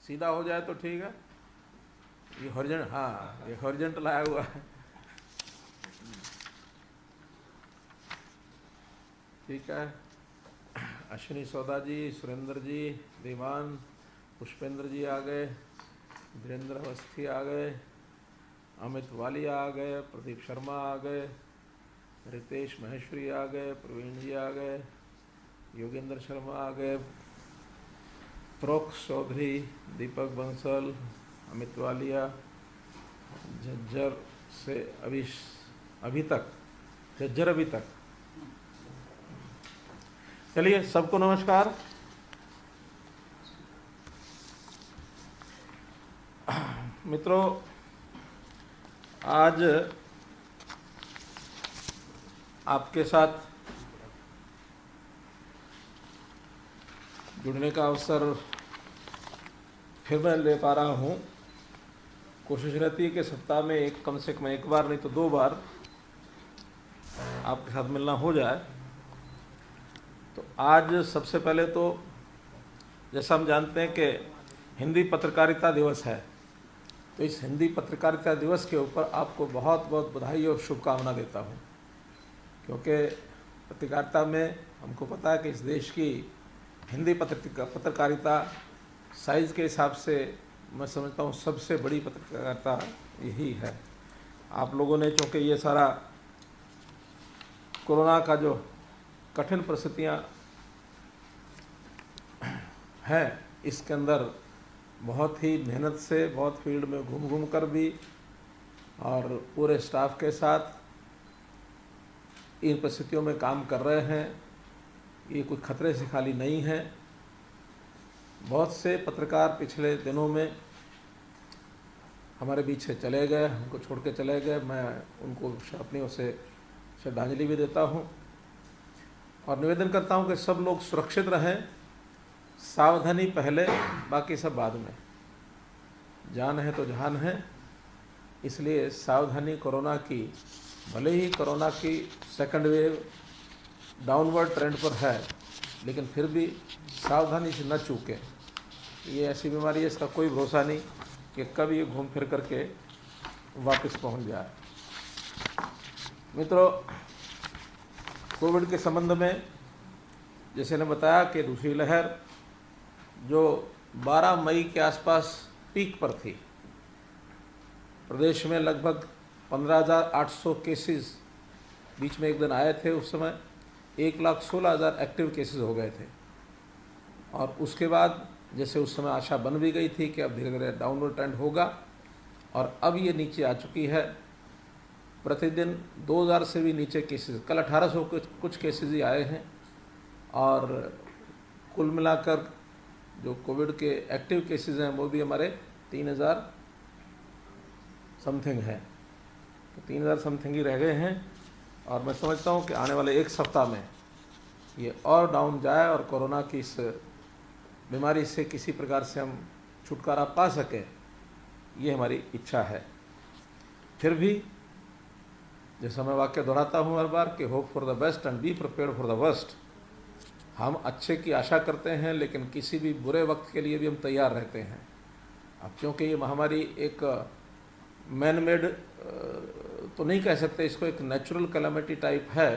सीधा हो जाए तो ठीक है। ये हॉरिजॉन्टल, हाँ ये हॉरिजॉन्टल आया हुआ है। ठीक है। अश्विनी सौदा जी, सुरेंद्र जी, दीवान, पुष्पेंद्र जी आ गए, धीरेन्द्र अवस्थी आ गए, अमित वालिया आ गए, प्रदीप शर्मा आ गए, रितेश महेश्वरी आ गए, प्रवीण जी आ गए, योगेंद्र शर्मा आ गए, प्रोक्ष चौधरी, दीपक बंसल, अमित वालिया, झज्जर से अभी तक झज्जर अभी तक। चलिए, सबको नमस्कार। मित्रों, आज आपके साथ जुड़ने का अवसर फिर मैं ले पा रहा हूँ। कोशिश रहती है कि सप्ताह में कम से कम एक बार नहीं तो 2 बार आपके साथ मिलना हो जाए। तो आज सबसे पहले तो जैसा हम जानते हैं कि हिंदी पत्रकारिता दिवस है, तो इस हिंदी पत्रकारिता दिवस के ऊपर आपको बहुत बहुत बधाई और शुभकामना देता हूँ, क्योंकि पत्रकारिता में हमको पता है कि इस देश की हिंदी पत्रकारिता साइज़ के हिसाब से मैं समझता हूँ सबसे बड़ी पत्रकारिता यही है। आप लोगों ने चूँकि ये सारा कोरोना का जो कठिन परिस्थितियाँ हैं, इसके अंदर बहुत ही मेहनत से, बहुत फील्ड में घूम घूम कर भी और पूरे स्टाफ के साथ इन परिस्थितियों में काम कर रहे हैं। ये कोई खतरे से खाली नहीं है। बहुत से पत्रकार पिछले दिनों में हमारे बीच से चले गए, हमको छोड़ के चले गए। मैं उनको अपनी ओर से श्रद्धांजलि भी देता हूँ और निवेदन करता हूँ कि सब लोग सुरक्षित रहें। सावधानी पहले, बाकी सब बाद में। जान है तो जहान है, इसलिए सावधानी कोरोना की, भले ही कोरोना की सेकंड वेव डाउनवर्ड ट्रेंड पर है, लेकिन फिर भी सावधानी से न चूकें। ये ऐसी बीमारी है, इसका कोई भरोसा नहीं कि कब ये घूम फिर करके वापस पहुंच जाए। मित्रों, कोविड के संबंध में जैसे ने बताया कि दूसरी लहर जो 12 मई के आसपास पीक पर थी, प्रदेश में लगभग 15,800 केसेस बीच में एक दिन आए थे। उस समय 1,16,000 एक्टिव केसेस हो गए थे और उसके बाद जैसे उस समय आशा बन भी गई थी कि अब धीरे धीरे डाउनवर्ड ट्रेंड होगा और अब ये नीचे आ चुकी है। प्रतिदिन 2,000 से भी नीचे केसेस, कल 1,800 कुछ केसेस ही आए हैं और कुल मिलाकर जो कोविड के एक्टिव केसेस हैं वो भी हमारे 3,000 समथिंग हैं। तो 3,000 समथिंग ही रह गए हैं और मैं समझता हूँ कि आने वाले एक सप्ताह में ये और डाउन जाए और कोरोना की इस बीमारी से किसी प्रकार से हम छुटकारा पा सकें, ये हमारी इच्छा है। फिर भी जैसा मैं वाक्य दोहराता हूँ हर बार कि hope for the best and be prepared for the worst. हम अच्छे की आशा करते हैं, लेकिन किसी भी बुरे वक्त के लिए भी हम तैयार रहते हैं। अब क्योंकि ये महामारी एक मैन मेड तो नहीं कह सकते, इसको एक नेचुरल कैलामिटी टाइप है,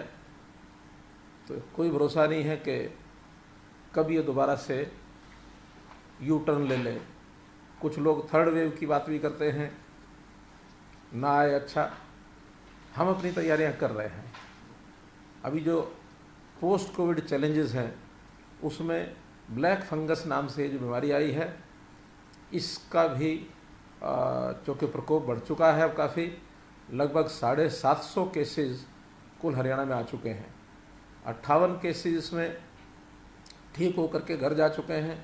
तो कोई भरोसा नहीं है कि कब ये दोबारा से यू टर्न ले ले। कुछ लोग थर्ड वेव की बात भी करते हैं, ना आए अच्छा। हम अपनी तैयारियां कर रहे हैं। अभी जो पोस्ट कोविड चैलेंजेस हैं उसमें ब्लैक फंगस नाम से जो बीमारी आई है, इसका भी चूँकि प्रकोप बढ़ चुका है अब काफ़ी, लगभग 750 केसेस कुल हरियाणा में आ चुके हैं। 58 केसेस इसमें ठीक होकर के घर जा चुके हैं।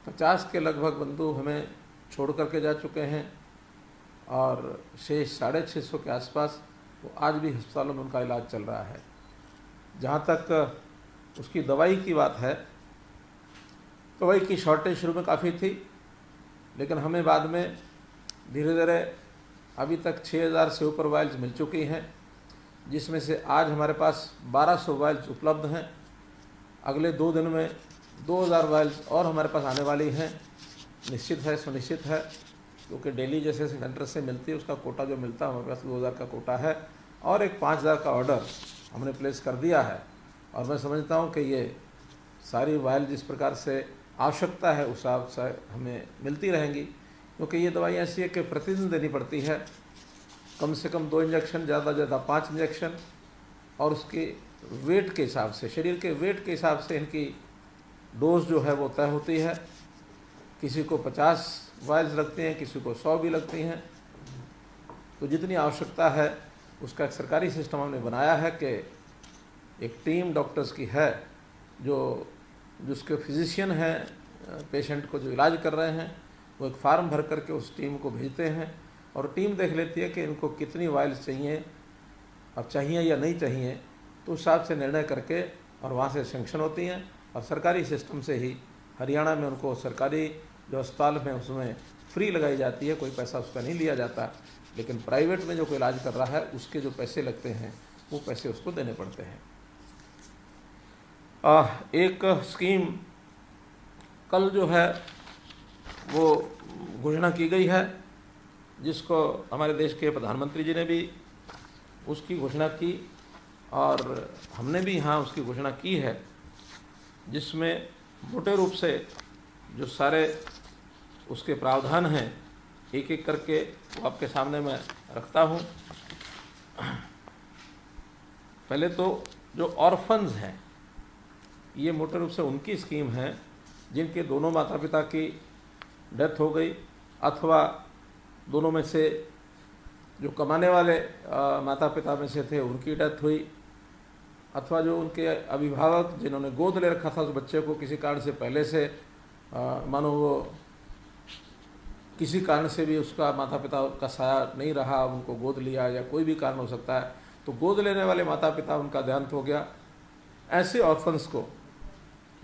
50 के लगभग बंधु हमें छोड़ करके जा चुके हैं और शेष 650 के आसपास वो आज भी अस्पतालों में उनका इलाज चल रहा है। जहाँ तक उसकी दवाई की बात है, दवाई की शॉर्टेज शुरू में काफ़ी थी, लेकिन हमें बाद में धीरे धीरे अभी तक 6,000 से ऊपर वायल्स मिल चुकी हैं, जिसमें से आज हमारे पास 1,200 वायल्स उपलब्ध हैं। अगले 2 दिन में 2,000 वायल्स और हमारे पास आने वाली हैं निश्चित है, सुनिश्चित है, क्योंकि डेली जैसे सेंटर से मिलती है उसका कोटा जो मिलता है, हमारे पास 2000 का कोटा है और एक 5000 का ऑर्डर हमने प्लेस कर दिया है। और मैं समझता हूँ कि ये सारी वायल जिस प्रकार से आवश्यकता है उस हिसाब से हमें मिलती रहेंगी, क्योंकि ये दवाई ऐसी है कि प्रतिदिन देनी पड़ती है, कम से कम 2 इंजेक्शन, ज़्यादा से ज़्यादा 5 इंजेक्शन, और उसके वेट के हिसाब से, शरीर के वेट के हिसाब से इनकी डोज जो है वो तय होती है। किसी को 50 वायल्स लगती हैं, किसी को 100 भी लगती हैं। तो जितनी आवश्यकता है उसका एक सरकारी सिस्टम हमने बनाया है कि एक टीम डॉक्टर्स की है जिसके फिजिशियन हैं, पेशेंट को जो इलाज कर रहे हैं, वो एक फार्म भर करके उस टीम को भेजते हैं और टीम देख लेती है कि इनको कितनी वायल्स चाहिए और चाहिए या नहीं चाहिए, तो उस हिसाब से निर्णय करके और वहाँ से सेंक्शन होती हैं और सरकारी सिस्टम से ही हरियाणा में उनको सरकारी जो अस्पताल में उसमें फ्री लगाई जाती है, कोई पैसा उसका नहीं लिया जाता। लेकिन प्राइवेट में जो कोई इलाज कर रहा है उसके जो पैसे लगते हैं वो पैसे उसको देने पड़ते हैं। एक स्कीम कल जो है वो घोषणा की गई है, जिसको हमारे देश के प्रधानमंत्री जी ने भी उसकी घोषणा की और हमने भी यहाँ उसकी घोषणा की है, जिसमें मोटे रूप से जो सारे उसके प्रावधान हैं एक एक करके वो आपके सामने मैं रखता हूँ। पहले तो जो ऑर्फन्स हैं, ये मोटे रूप से उनकी स्कीम है जिनके दोनों माता पिता की डेथ हो गई अथवा दोनों में से जो कमाने वाले माता पिता में से थे उनकी डेथ हुई, अथवा जो उनके अभिभावक जिन्होंने गोद ले रखा था उस बच्चे को किसी कारण से पहले से मानो वो किसी कारण से भी उसका माता पिता का साया नहीं रहा, उनको गोद लिया या कोई भी कारण हो सकता है, तो गोद लेने वाले माता पिता उनका देहांत हो गया, ऐसे ऑर्फन्स को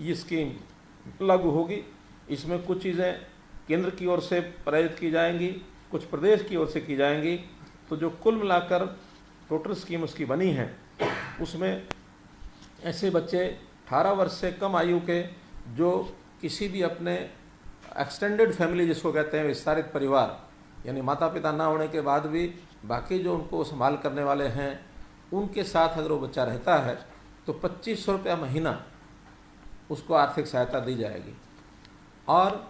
ये स्कीम लागू होगी। इसमें कुछ चीज़ें केंद्र की ओर से प्रायोजित की जाएंगी, कुछ प्रदेश की ओर से की जाएंगी। तो जो कुल मिलाकर टोटल स्कीम उसकी बनी है, उसमें ऐसे बच्चे 18 वर्ष से कम आयु के जो किसी भी अपने एक्सटेंडेड फैमिली जिसको कहते हैं विस्तारित परिवार, यानी माता पिता ना होने के बाद भी बाकी जो उनको संभाल करने वाले हैं उनके साथ अगर वो बच्चा रहता है तो 2500 रुपया महीना उसको आर्थिक सहायता दी जाएगी और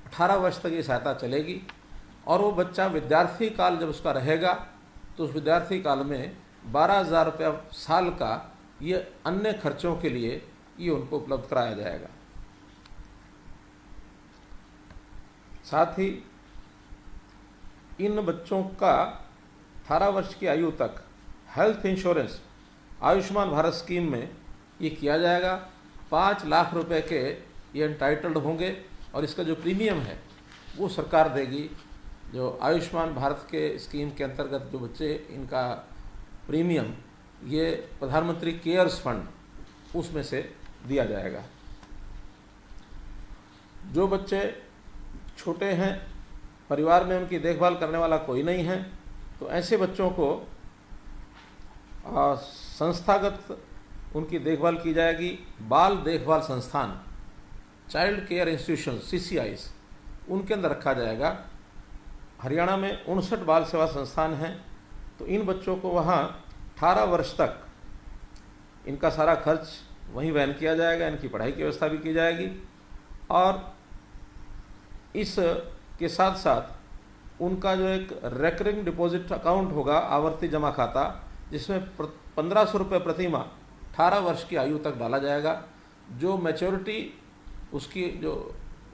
18 वर्ष तक ये सहायता चलेगी। और वो बच्चा विद्यार्थी काल जब उसका रहेगा तो उस विद्यार्थी काल में 12,000 रुपया साल का ये अन्य खर्चों के लिए ये उनको उपलब्ध कराया जाएगा। साथ ही इन बच्चों का 18 वर्ष की आयु तक health insurance Ayushman Bharat scheme में ये किया जाएगा। 5 लाख रुपए के ये एंटाइटल्ड होंगे और इसका जो प्रीमियम है वो सरकार देगी। जो आयुष्मान भारत के स्कीम के अंतर्गत जो बच्चे इनका प्रीमियम ये प्रधानमंत्री केयर्स फंड उसमें से दिया जाएगा। जो बच्चे छोटे हैं, परिवार में उनकी देखभाल करने वाला कोई नहीं है, तो ऐसे बच्चों को संस्थागत उनकी देखभाल की जाएगी। बाल देखभाल संस्थान, चाइल्ड केयर इंस्टीट्यूशन CCIs, उनके अंदर रखा जाएगा। हरियाणा में 59 बाल सेवा संस्थान हैं, तो इन बच्चों को वहाँ 18 वर्ष तक इनका सारा खर्च वहीं वहन किया जाएगा, इनकी पढ़ाई की व्यवस्था भी की जाएगी। और इस के साथ साथ उनका जो एक रेकरिंग डिपॉजिट अकाउंट होगा, आवर्ती जमा खाता, जिसमें 1500 रुपये प्रति माह 18 वर्ष की आयु तक डाला जाएगा। जो मैच्योरिटी उसकी जो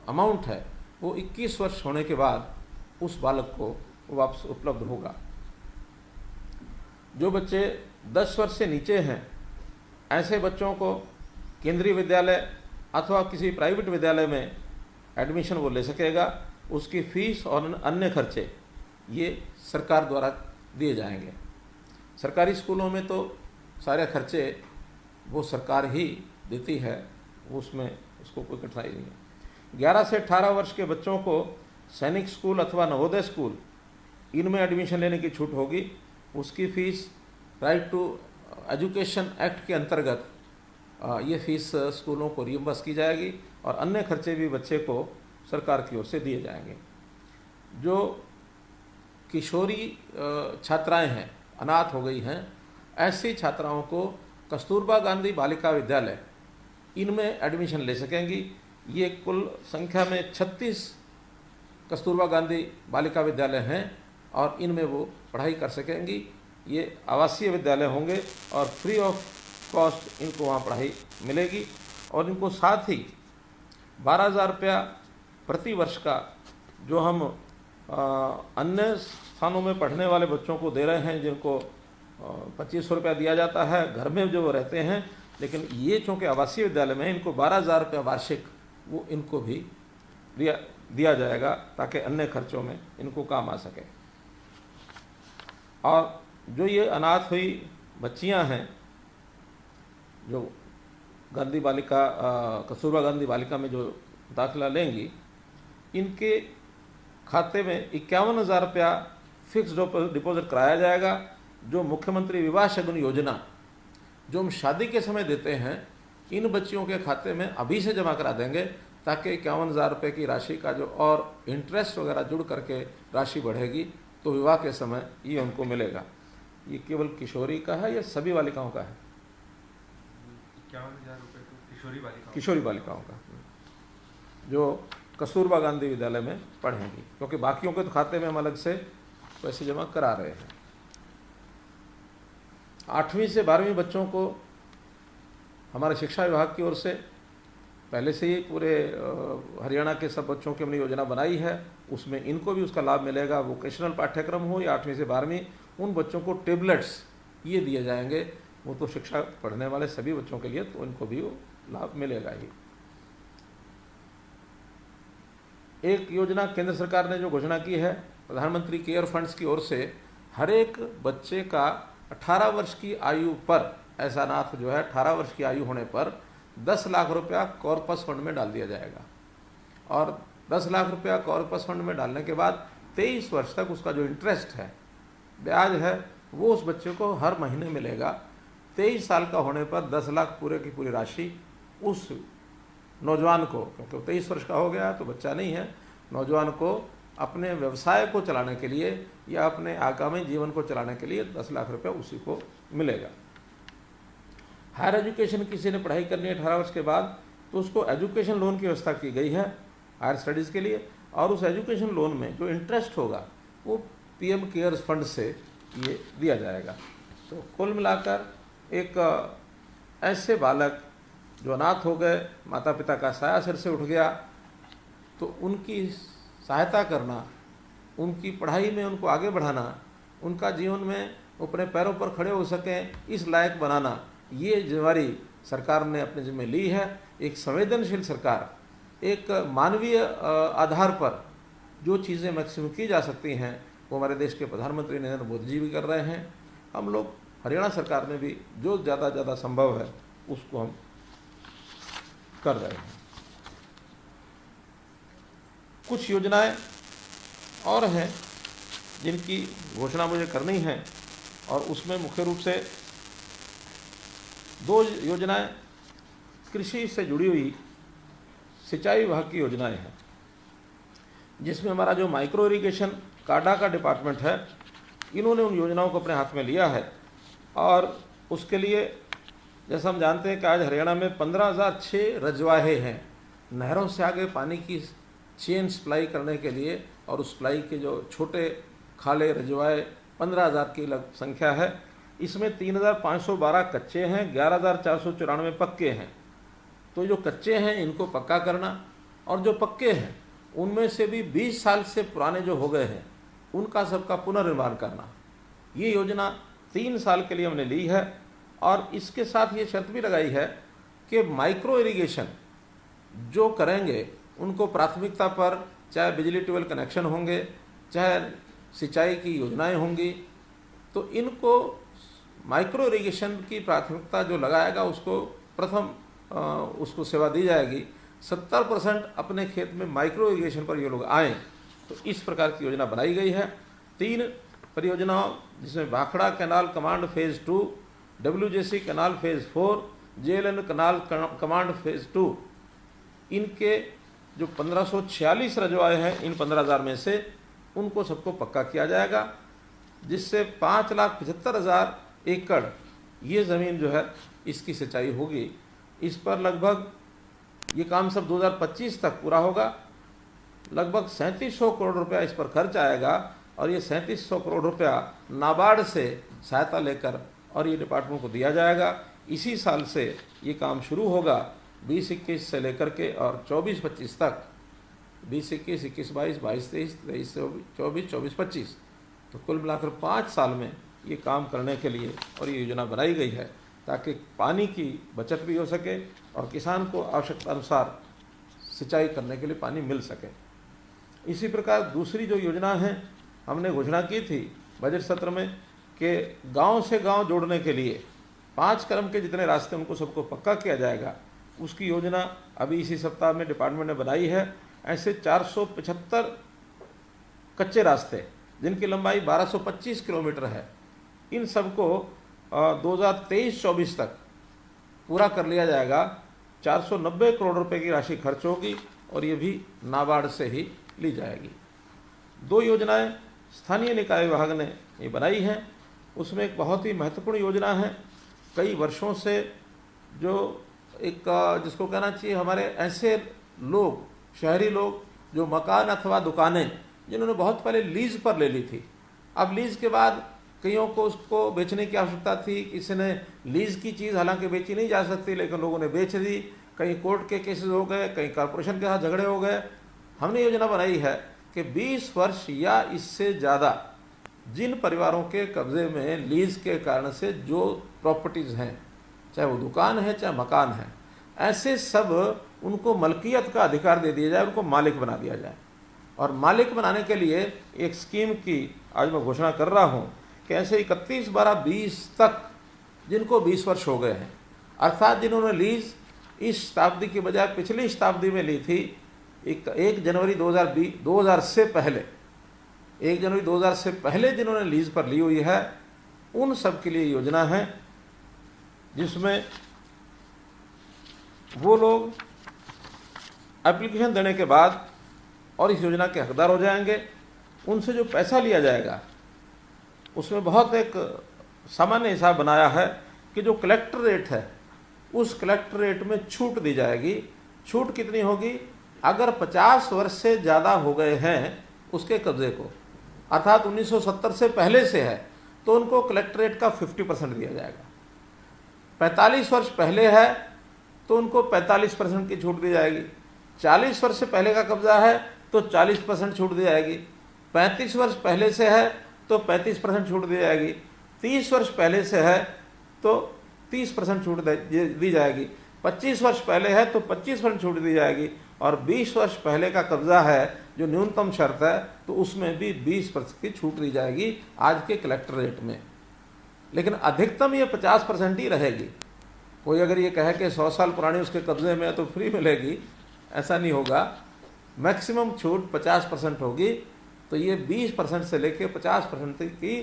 अमाउंट है वो 21 वर्ष होने के बाद उस बालक को वापस उपलब्ध होगा। जो बच्चे 10 वर्ष से नीचे हैं, ऐसे बच्चों को केंद्रीय विद्यालय अथवा किसी प्राइवेट विद्यालय में एडमिशन वो ले सकेगा। उसकी फीस और अन्य खर्चे ये सरकार द्वारा दिए जाएंगे। सरकारी स्कूलों में तो सारे खर्चे वो सरकार ही देती है, उसमें उसको कोई कठिनाई नहीं है। 11 से 18 वर्ष के बच्चों को सैनिक स्कूल अथवा नवोदय स्कूल इनमें एडमिशन लेने की छूट होगी। उसकी fees right to education act के अंतर्गत ये फ़ीस स्कूलों को रियम्बर्स की जाएगी और अन्य खर्चे भी बच्चे को सरकार की ओर से दिए जाएंगे। जो किशोरी छात्राएं हैं, अनाथ हो गई हैं, ऐसी छात्राओं को कस्तूरबा गांधी बालिका विद्यालय इनमें एडमिशन ले सकेंगी। ये कुल संख्या में 36 कस्तूरबा गांधी बालिका विद्यालय हैं और इनमें वो पढ़ाई कर सकेंगी। ये आवासीय विद्यालय होंगे और फ्री ऑफ कॉस्ट इनको वहाँ पढ़ाई मिलेगी। और इनको साथ ही 12,000 रुपया प्रति वर्ष का जो हम अन्य स्थानों में पढ़ने वाले बच्चों को दे रहे हैं, जिनको 2500 रुपया दिया जाता है घर में जो वो रहते हैं, लेकिन ये चूँकि आवासीय विद्यालय में इनको 12,000 रुपया वार्षिक वो इनको भी दिया जाएगा ताकि अन्य खर्चों में इनको काम आ सके। और जो ये अनाथ हुई बच्चियां हैं जो गांधी बालिका कस्तूरबा गांधी बालिका में जो दाखिला लेंगी, इनके खाते में 51,000 रुपया फिक्स डिपॉजिट कराया जाएगा। जो मुख्यमंत्री विवाह शगुन योजना जो हम शादी के समय देते हैं, इन बच्चियों के खाते में अभी से जमा करा देंगे ताकि 51,000 रुपये की राशि का जो और इंटरेस्ट वगैरह जुड़ करके राशि बढ़ेगी तो विवाह के समय ये उनको मिलेगा। ये केवल किशोरी का है या सभी बालिकाओं का है? 51,000 रुपये तो किशोरी बालिकाओं का जो कस्तूरबा गांधी विद्यालय में पढ़ेंगी, क्योंकि बाकियों के तो खाते में हम अलग से पैसे जमा करा रहे हैं। 8वीं से 12वीं बच्चों को हमारे शिक्षा विभाग की ओर से पहले से ही पूरे हरियाणा के सब बच्चों की हमने योजना बनाई है, उसमें इनको भी उसका लाभ मिलेगा। वोकेशनल पाठ्यक्रम हो या 8वीं से 12वीं, उन बच्चों को टेबलेट्स ये दिए जाएंगे। वो तो शिक्षा पढ़ने वाले सभी बच्चों के लिए, तो इनको भी वो लाभ मिलेगा ही। एक योजना केंद्र सरकार ने जो घोषणा की है, प्रधानमंत्री केयर फंड्स की ओर से हर एक बच्चे का 18 वर्ष की आयु पर, ऐसा अनाथ जो है 18 वर्ष की आयु होने पर 10 लाख रुपया कॉर्पस फंड में डाल दिया जाएगा। और 10 लाख रुपया कॉर्पस फंड में डालने के बाद 23 वर्ष तक उसका जो इंटरेस्ट है, ब्याज है, वो उस बच्चे को हर महीने मिलेगा। 23 साल का होने पर 10 लाख पूरे की पूरी राशि उस नौजवान को, क्योंकि 23 वर्ष का हो गया तो बच्चा नहीं है, नौजवान को अपने व्यवसाय को चलाने के लिए या अपने आगामी जीवन को चलाने के लिए 10 लाख रुपया उसी को मिलेगा। हायर एजुकेशन किसी ने पढ़ाई करनी है 18 वर्ष के बाद, तो उसको एजुकेशन लोन की व्यवस्था की गई है हायर स्टडीज़ के लिए। और उस एजुकेशन लोन में जो इंटरेस्ट होगा वो पीएम केयर्स फंड से ये दिया जाएगा। तो कुल मिलाकर एक ऐसे बालक जो अनाथ हो गए, माता पिता का साया सिर से उठ गया, तो उनकी सहायता करना, उनकी पढ़ाई में उनको आगे बढ़ाना, उनका जीवन में अपने पैरों पर खड़े हो सकें, इस लायक बनाना, ये जिम्मेदारी सरकार ने अपने जिम्मे ली है। एक संवेदनशील सरकार, एक मानवीय आधार पर जो चीज़ें मैक्सिमम की जा सकती हैं वो हमारे देश के प्रधानमंत्री नरेंद्र मोदी जी भी कर रहे हैं। हम लोग हरियाणा सरकार में भी जो ज़्यादा संभव है उसको हम कर रहे हैं। कुछ योजनाएं और हैं जिनकी घोषणा मुझे करनी है, और उसमें मुख्य रूप से 2 योजनाएं कृषि से जुड़ी हुई सिंचाई विभाग की योजनाएं हैं, जिसमें हमारा जो माइक्रो इरिगेशन काडा का डिपार्टमेंट है, इन्होंने उन योजनाओं को अपने हाथ में लिया है। और उसके लिए जैसा हम जानते हैं कि आज हरियाणा में 15,006 रजवाहे हैं। नहरों से आगे पानी की चेन सप्लाई करने के लिए, और उस सप्लाई के जो छोटे खाले रजवाए 15,000 की संख्या है। इसमें 3,512 कच्चे हैं, 11,494 पक्के हैं। तो जो कच्चे हैं इनको पक्का करना, और जो पक्के हैं उनमें से भी 20 साल से पुराने जो हो गए हैं उनका सबका पुनर्निर्माण करना। ये योजना 3 साल के लिए हमने ली है। और इसके साथ ये शर्त भी लगाई है कि माइक्रो इरिगेशन जो करेंगे उनको प्राथमिकता पर, चाहे बिजली ट्यूबवेल कनेक्शन होंगे, चाहे सिंचाई की योजनाएं होंगी, तो इनको माइक्रो इरिगेशन की प्राथमिकता जो लगाएगा उसको प्रथम उसको सेवा दी जाएगी। 70% अपने खेत में माइक्रो इरिगेशन पर ये लोग आएँ, तो इस प्रकार की योजना बनाई गई है। 3 परियोजनाओं, जिसमें Bhakra canal command phase 2, WJC canal phase 4, JLN canal command phase 2, इनके जो 1546 रजवाए हैं, इन 15,000 में से उनको सबको पक्का किया जाएगा, जिससे 5,75,000 एकड़ ये ज़मीन जो है इसकी सिंचाई होगी। इस पर लगभग ये काम सब 2025 तक पूरा होगा। लगभग 3700 करोड़ रुपया इस पर खर्च आएगा और ये 3700 करोड़ रुपया नाबार्ड से सहायता लेकर और ये डिपार्टमेंट को दिया जाएगा। इसी साल से ये काम शुरू होगा, 2021 से लेकर के और 24-25 तक, 2021, 21-22, 22-23, 23-24, 24-25, तो कुल मिलाकर 5 साल में ये काम करने के लिए और ये योजना बनाई गई है ताकि पानी की बचत भी हो सके और किसान को आवश्यकता अनुसार सिंचाई करने के लिए पानी मिल सके। इसी प्रकार दूसरी जो योजना है, हमने घोषणा की थी बजट सत्र में कि गांव से गांव जोड़ने के लिए 5 क्रम के जितने रास्ते उनको सबको पक्का किया जाएगा, उसकी योजना अभी इसी सप्ताह में डिपार्टमेंट ने बनाई है। ऐसे 475 कच्चे रास्ते जिनकी लंबाई 1225 किलोमीटर है, इन सबको 2023-24 तक पूरा कर लिया जाएगा। 490 करोड़ रुपए की राशि खर्च होगी और ये भी नाबार्ड से ही ली जाएगी। 2 योजनाएं स्थानीय निकाय विभाग ने ये बनाई हैं, उसमें एक बहुत ही महत्वपूर्ण योजना है। कई वर्षों से जो एक जिसको कहना चाहिए हमारे ऐसे लोग, शहरी लोग जो मकान अथवा दुकानें जिन्होंने बहुत पहले लीज पर ले ली थी, अब लीज के बाद कईयों को उसको बेचने की आवश्यकता थी, किसी ने लीज की चीज़ हालांकि बेची नहीं जा सकती लेकिन लोगों ने बेच दी, कहीं कोर्ट के केसेस हो गए, कहीं कॉरपोरेशन के साथ झगड़े हो गए। हमने योजना बनाई है कि 20 वर्ष या इससे ज़्यादा जिन परिवारों के कब्जे में लीज के कारण से जो प्रॉपर्टीज़ हैं, चाहे वो दुकान है चाहे मकान है, ऐसे सब उनको मलकियत का अधिकार दे दिया जाए, उनको मालिक बना दिया जाए। और मालिक बनाने के लिए एक स्कीम की आज मैं घोषणा कर रहा हूँ कि ऐसे 31/12/20 तक जिनको 20 वर्ष हो गए हैं, अर्थात जिन्होंने लीज इस शताब्दी की बजाय पिछली शताब्दी में ली थी, 1 जनवरी 2000 से पहले, 1 जनवरी 2000 से पहले जिन्होंने लीज पर ली हुई है, उन सब के लिए योजना है जिसमें वो लोग एप्लीकेशन देने के बाद और इस योजना के हकदार हो जाएंगे। उनसे जो पैसा लिया जाएगा उसमें बहुत एक सामान्य हिसाब बनाया है कि जो कलेक्टर रेट है उस कलेक्टर रेट में छूट दी जाएगी। छूट कितनी होगी? अगर 50 वर्ष से ज़्यादा हो गए हैं उसके कब्जे को, अर्थात 1970 से पहले से है, तो उनको कलेक्टर रेट का 50% दिया जाएगा। 45 वर्ष पहले है तो उनको 45% की छूट दी जाएगी। 40 वर्ष से पहले का कब्जा है तो 40% छूट दी जाएगी। 35 वर्ष पहले से है तो 35% छूट दी जाएगी। 30 वर्ष पहले से है तो 30% छूट दी जाएगी। 25 वर्ष पहले है तो 25% छूट दी जाएगी। और 20 वर्ष पहले का कब्जा है जो न्यूनतम शर्त है तो उसमें भी 20% की छूट दी जाएगी आज के कलेक्टर रेट में। लेकिन अधिकतम ये 50% ही रहेगी। कोई अगर ये कहे कि 100 साल पुरानी उसके कब्जे में है तो फ्री मिलेगी, ऐसा नहीं होगा। मैक्सिमम छूट 50% होगी। तो ये 20% से लेकर 50% की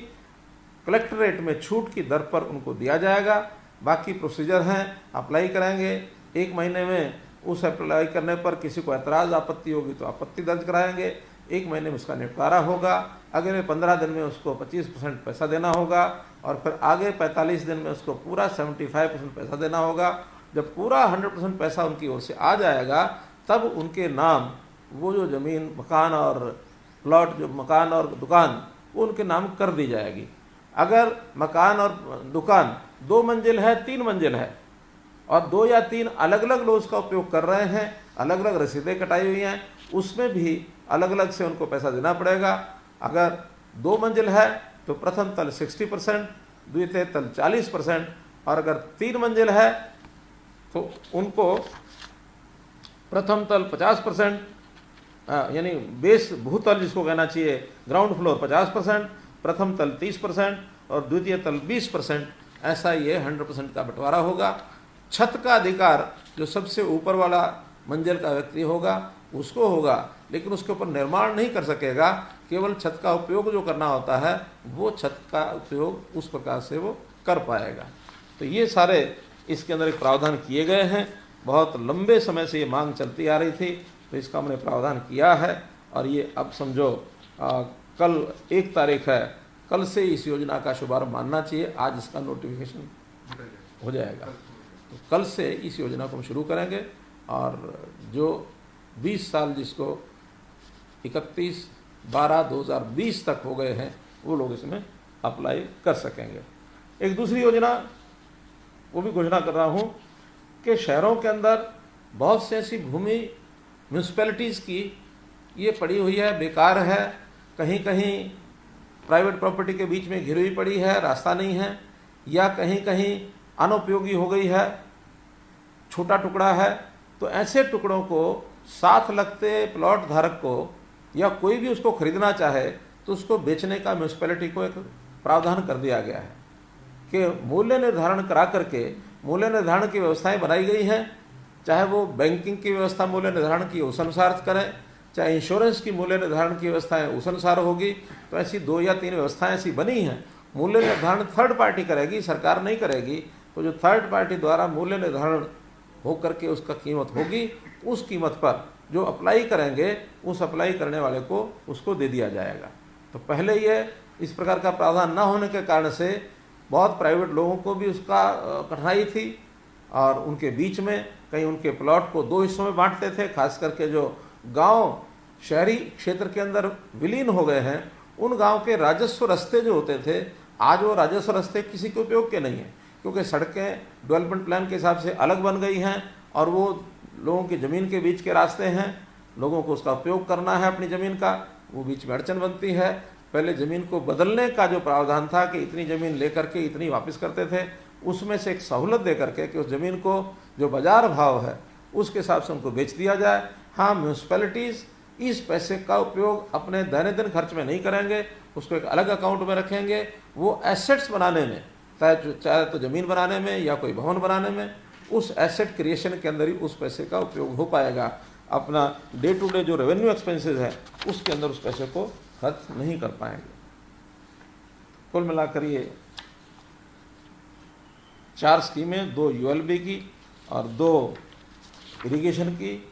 कलेक्टर रेट में छूट की दर पर उनको दिया जाएगा। बाकी प्रोसीजर हैं, अप्लाई करेंगे 1 महीने में। उस अप्लाई करने पर किसी को ऐतराज़ आपत्ति होगी तो आपत्ति दर्ज कराएंगे, 1 महीने में उसका निपटारा होगा। अगले 15 दिन में उसको 25% पैसा देना होगा और फिर आगे 45 दिन में उसको पूरा 75% पैसा देना होगा। जब पूरा 100% पैसा उनकी ओर से आ जाएगा तब उनके नाम वो जो ज़मीन, मकान और प्लॉट, जो मकान और दुकान, वो उनके नाम कर दी जाएगी। अगर मकान और दुकान 2 मंजिल है, 3 मंजिल है और 2 या 3 अलग अलग लोग उसका उपयोग कर रहे हैं, अलग अलग रसीदें कटाई हुई हैं, उसमें भी अलग अलग से उनको पैसा देना पड़ेगा। अगर 2 मंजिल है तो प्रथम तल 60%, द्वितीय तल 40%, और अगर 3 मंजिल है तो उनको प्रथम तल 50%, यानी बेस भूतल जिसको कहना चाहिए, ग्राउंड फ्लोर 50%, प्रथम तल 30% और द्वितीय तल 20%, ऐसा ये 100% का बंटवारा होगा। छत का अधिकार जो सबसे ऊपर वाला मंजिल का व्यक्ति होगा उसको होगा, लेकिन उसके ऊपर निर्माण नहीं कर सकेगा। केवल छत का उपयोग जो करना होता है वो छत का उपयोग उस प्रकार से वो कर पाएगा। तो ये सारे इसके अंदर एक प्रावधान किए गए हैं। बहुत लंबे समय से ये मांग चलती आ रही थी तो इसका हमने प्रावधान किया है और ये अब समझो कल 1 तारीख है, कल से इस योजना का शुभारंभ मानना चाहिए। आज इसका नोटिफिकेशन हो जाएगा, तो कल से इस योजना को हम शुरू करेंगे और जो 20 साल जिसको 31/12/2020 तक हो गए हैं वो लोग इसमें अप्लाई कर सकेंगे। एक दूसरी योजना वो भी घोषणा कर रहा हूँ कि शहरों के अंदर बहुत सी ऐसी भूमि म्यूनसिपैलिटीज़ की ये पड़ी हुई है, बेकार है, कहीं कहीं प्राइवेट प्रॉपर्टी के बीच में घिरी हुई पड़ी है, रास्ता नहीं है, या कहीं कहीं अनुपयोगी हो गई है, छोटा टुकड़ा है। तो ऐसे टुकड़ों को साथ लगते प्लॉट धारक को या कोई भी उसको खरीदना चाहे तो उसको बेचने का म्यूनसिपैलिटी को एक प्रावधान कर दिया गया है कि मूल्य निर्धारण करा करके मूल्य निर्धारण की व्यवस्थाएं बनाई गई हैं। चाहे वो बैंकिंग की व्यवस्था मूल्य निर्धारण की उस अनुसार करें, चाहे इंश्योरेंस की मूल्य निर्धारण की व्यवस्थाएं उस अनुसार होगी। तो ऐसी 2 या 3 व्यवस्थाएं ऐसी बनी हैं। मूल्य निर्धारण थर्ड पार्टी करेगी, सरकार नहीं करेगी। तो जो थर्ड पार्टी द्वारा मूल्य निर्धारण हो करके उसका कीमत होगी, उस कीमत पर जो अप्लाई करेंगे उस अप्लाई करने वाले को उसको दे दिया जाएगा। तो पहले ये इस प्रकार का प्रावधान न होने के कारण से बहुत प्राइवेट लोगों को भी उसका कठिनाई थी और उनके बीच में कहीं उनके प्लॉट को 2 हिस्सों में बांटते थे। खास करके जो गांव शहरी क्षेत्र के अंदर विलीन हो गए हैं, उन गांव के राजस्व रास्ते जो होते थे, आज वो राजस्व रास्ते किसी के उपयोग के नहीं हैं, क्योंकि सड़कें डेवलपमेंट प्लान के हिसाब से अलग बन गई हैं और वो लोगों की ज़मीन के बीच के रास्ते हैं। लोगों को उसका उपयोग करना है अपनी ज़मीन का, वो बीच में अड़चन बनती है। पहले ज़मीन को बदलने का जो प्रावधान था कि इतनी ज़मीन लेकर के इतनी वापस करते थे, उसमें से एक सहूलत दे करके कि उस ज़मीन को जो बाजार भाव है उसके हिसाब से उनको बेच दिया जाए। हाँ, म्यूनसिपैलिटीज़ इस पैसे का उपयोग अपने दैनिक खर्च में नहीं करेंगे, उसको एक अलग अकाउंट में रखेंगे। वो एसेट्स बनाने में, चाहे तो ज़मीन बनाने में या कोई भवन बनाने में, उस एसेट क्रिएशन के अंदर ही उस पैसे का उपयोग हो पाएगा। अपना डे टू डे जो रेवेन्यू एक्सपेंसेस है उसके अंदर उस पैसे को खर्च नहीं कर पाएंगे। कुल मिलाकर ये 4 स्कीमें, 2 यूएलबी की और 2 इरिगेशन की।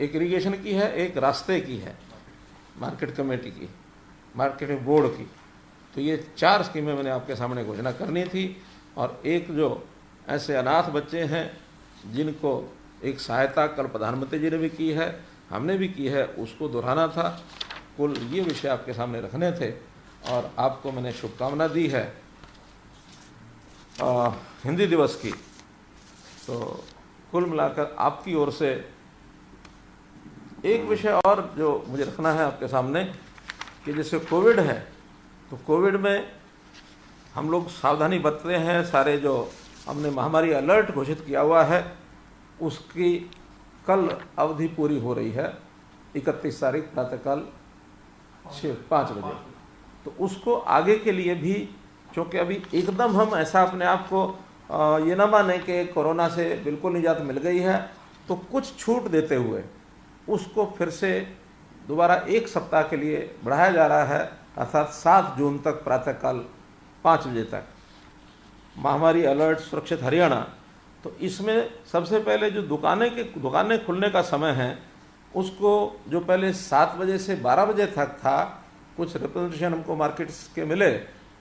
एक इरिगेशन की है, एक रास्ते की है, मार्केट कमेटी की, मार्केटिंग बोर्ड की। तो ये 4 स्कीमें मैंने आपके सामने घोषणा करनी थी। और एक जो ऐसे अनाथ बच्चे हैं जिनको एक सहायता कल प्रधानमंत्री जी ने भी की है, हमने भी की है, उसको दोहराना था। कुल ये विषय आपके सामने रखने थे और आपको मैंने शुभकामना दी है हिंदी दिवस की। तो कुल मिलाकर आपकी ओर से एक विषय और जो मुझे रखना है आपके सामने कि जैसे कोविड है, तो कोविड में हम लोग सावधानी बरतते हैं। सारे जो हमने महामारी अलर्ट घोषित किया हुआ है उसकी कल अवधि पूरी हो रही है, 31 तारीख प्रातःकाल 5 बजे। तो उसको आगे के लिए भी, क्योंकि अभी एकदम हम ऐसा अपने आप को ये ना माने कि कोरोना से बिल्कुल निजात मिल गई है, तो कुछ छूट देते हुए उसको फिर से दोबारा 1 सप्ताह के लिए बढ़ाया जा रहा है, अर्थात 7 जून तक प्रातःकाल 5 बजे तक। महामारी अलर्ट सुरक्षित हरियाणा। तो इसमें सबसे पहले जो दुकानें खुलने का समय है उसको, जो पहले 7 बजे से 12 बजे तक था, कुछ रिप्रेजेंटेशन हमको मार्केट्स के मिले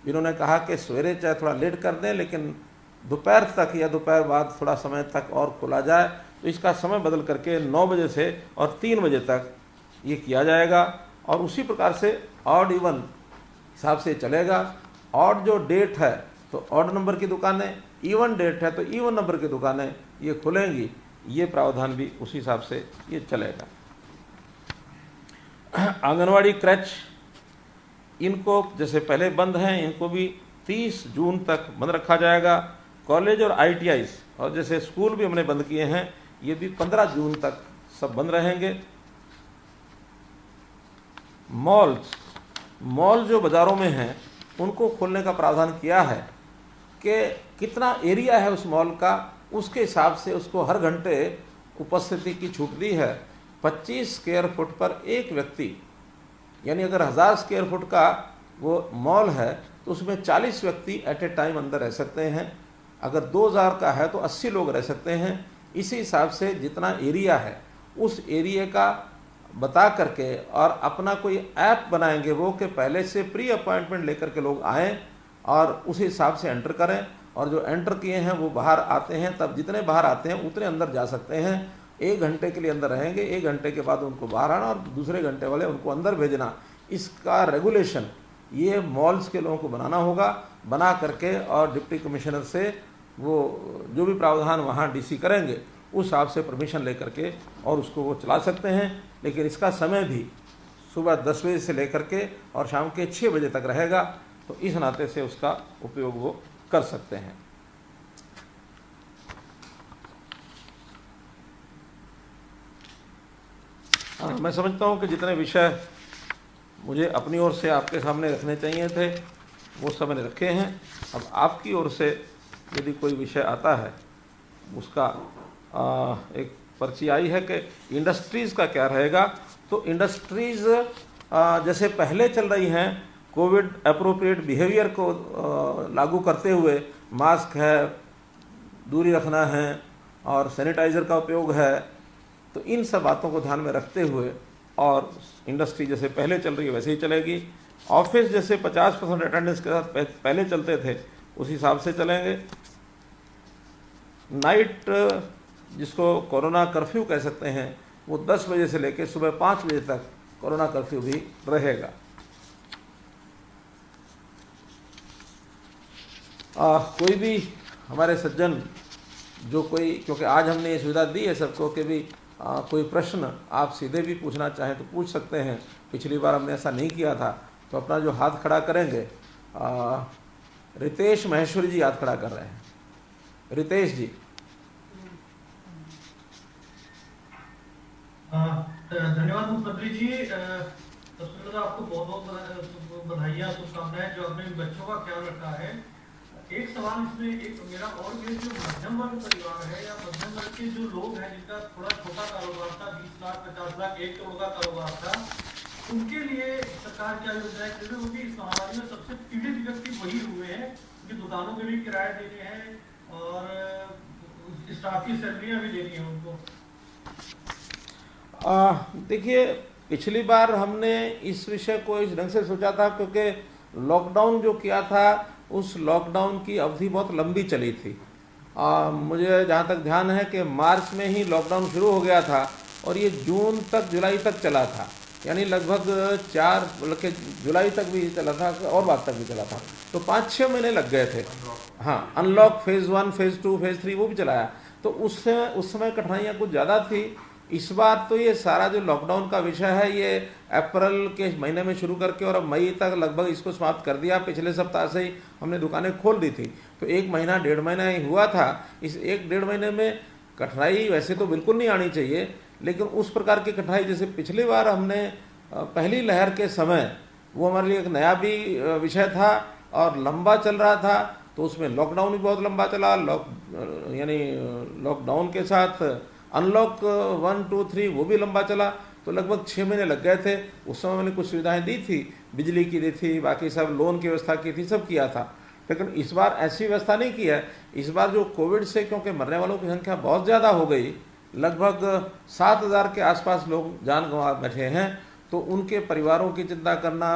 जिन्होंने कहा कि सवेरे चाहे थोड़ा लेट कर दें लेकिन दोपहर तक या दोपहर बाद थोड़ा समय तक और खोला जाए। तो इसका समय बदल करके 9 बजे से और 3 बजे तक ये किया जाएगा और उसी प्रकार से ऑड इवन हिसाब से चलेगा। ऑड जो डेट है तो ऑड नंबर की दुकानें, इवन डेट है तो इवन नंबर की दुकानें ये खुलेंगी। ये प्रावधान भी उसी हिसाब से ये चलेगा। आंगनवाड़ी क्रच, इनको जैसे पहले बंद हैं, इनको भी 30 जून तक बंद रखा जाएगा। कॉलेज और ITIs और जैसे स्कूल भी हमने बंद किए हैं, ये भी 15 जून तक सब बंद रहेंगे। मॉल जो बाज़ारों में हैं उनको खोलने का प्रावधान किया है कि कितना एरिया है उस मॉल का, उसके हिसाब से उसको हर घंटे उपस्थिति की छूट दी है। 25 स्क्वायर फुट पर एक व्यक्ति, यानी अगर 1000 स्क्वायर फुट का वो मॉल है तो उसमें 40 व्यक्ति एट ए टाइम अंदर रह सकते हैं। अगर 2000 का है तो 80 लोग रह सकते हैं। इसी हिसाब से जितना एरिया है उस एरिया का बता करके और अपना कोई ऐप बनाएंगे वो कि पहले से प्री अपॉइंटमेंट लेकर के लोग आएँ और उस हिसाब से एंटर करें, और जो एंटर किए हैं वो बाहर आते हैं, तब जितने बाहर आते हैं उतने अंदर जा सकते हैं। 1 घंटे के लिए अंदर रहेंगे, 1 घंटे के बाद उनको बाहर आना और दूसरे घंटे वाले उनको अंदर भेजना। इसका रेगुलेशन ये मॉल्स के लोगों को बनाना होगा, बना करके और डिप्टी कमिश्नर से वो जो भी प्रावधान वहाँ डीसी करेंगे उस हिसाब से परमिशन लेकर के और उसको वो चला सकते हैं। लेकिन इसका समय भी सुबह 10 बजे से लेकर के और शाम के 6 बजे तक रहेगा, तो इस नाते से उसका उपयोग वो कर सकते हैं। मैं समझता हूँ कि जितने विषय मुझे अपनी ओर से आपके सामने रखने चाहिए थे वो सब मैंने रखे हैं। अब आपकी ओर से यदि कोई विषय आता है, उसका एक पर्ची आई है कि इंडस्ट्रीज़ का क्या रहेगा। तो इंडस्ट्रीज़ जैसे पहले चल रही हैं, कोविड अप्रोप्रिएट बिहेवियर को लागू करते हुए मास्क है, दूरी रखना है और सैनिटाइज़र का उपयोग है, तो इन सब बातों को ध्यान में रखते हुए और इंडस्ट्री जैसे पहले चल रही है वैसे ही चलेगी। ऑफिस जैसे 50% अटेंडेंस के साथ पहले चलते थे उस हिसाब से चलेंगे। नाइट जिसको कोरोना कर्फ्यू कह सकते हैं वो 10 बजे से लेकर सुबह 5 बजे तक कोरोना कर्फ्यू भी रहेगा। कोई भी हमारे सज्जन जो कोई, क्योंकि आज हमने ये सुविधा दी है सबको कि भी कोई प्रश्न आप सीधे भी पूछना चाहें तो पूछ सकते हैं। पिछली बार हमने ऐसा नहीं किया था, तो अपना जो हाथ खड़ा करेंगे, रितेश महेश्वरी जी हाथ खड़ा कर रहे हैं। रितेश जी। धन्यवाद मुख्यमंत्री जी। सबसे पहले आपको बहुत बहुत बधाइयाँ, शुभकामनाएं जो आपने बच्चों का ख्याल रखा है। एक सवाल इसमें एक मेरा और ये, जो मध्यम वर्ग परिवार है या मध्यम वर्ग के जो लोग हैं जिनका थोड़ा छोटा कारोबार था, 20 लाख 50 लाख 1 करोड़ का कारोबार था, उनके लिए सरकार क्या योजना है? क्योंकि इस महामारी में सबसे पीड़ित व्यक्ति वही हुए हैं, उनकी दुकानों के भी किराए देने हैं और स्टाफ की सैलरियाँ भी देनी है उनको। देखिए, पिछली बार हमने इस विषय को इस ढंग से सोचा था क्योंकि लॉकडाउन जो किया था उस लॉकडाउन की अवधि बहुत लंबी चली थी। मुझे जहाँ तक ध्यान है कि मार्च में ही लॉकडाउन शुरू हो गया था और ये जून तक जुलाई तक चला था, यानी लगभग 4 बल्कि जुलाई तक भी चला था और बाद तक भी चला था, तो 5-6 महीने लग गए थे। हाँ, अनलॉक फेज़ 1 फेज़ 2 फेज़ 3 वो भी चलाया, तो उस समय कठिनाइयाँ कुछ ज़्यादा थी। इस बार तो ये सारा जो लॉकडाउन का विषय है ये अप्रैल के महीने में शुरू करके और अब मई तक लगभग इसको समाप्त कर दिया। पिछले सप्ताह से ही हमने दुकानें खोल दी थी, तो 1 महीना 1.5 महीना ही हुआ था। इस 1-1.5 महीने में कठिनाई वैसे तो बिल्कुल नहीं आनी चाहिए, लेकिन उस प्रकार की कठिनाई जैसे पिछली बार हमने पहली लहर के समय, वो हमारे लिए एक नया भी विषय था और लंबा चल रहा था, तो उसमें लॉकडाउन भी बहुत लंबा चला। यानी लॉकडाउन के साथ अनलॉक 1, 2, 3 वो भी लंबा चला, तो लगभग 6 महीने लग गए थे। उस समय मैंने कुछ सुविधाएं दी थी, बिजली की दी थी, बाकी सब लोन की व्यवस्था की थी, सब किया था। लेकिन इस बार ऐसी व्यवस्था नहीं की है। इस बार जो कोविड से क्योंकि मरने वालों की संख्या बहुत ज़्यादा हो गई, लगभग 7,000 के आसपास लोग जान गंवा बैठे हैं, तो उनके परिवारों की चिंता करना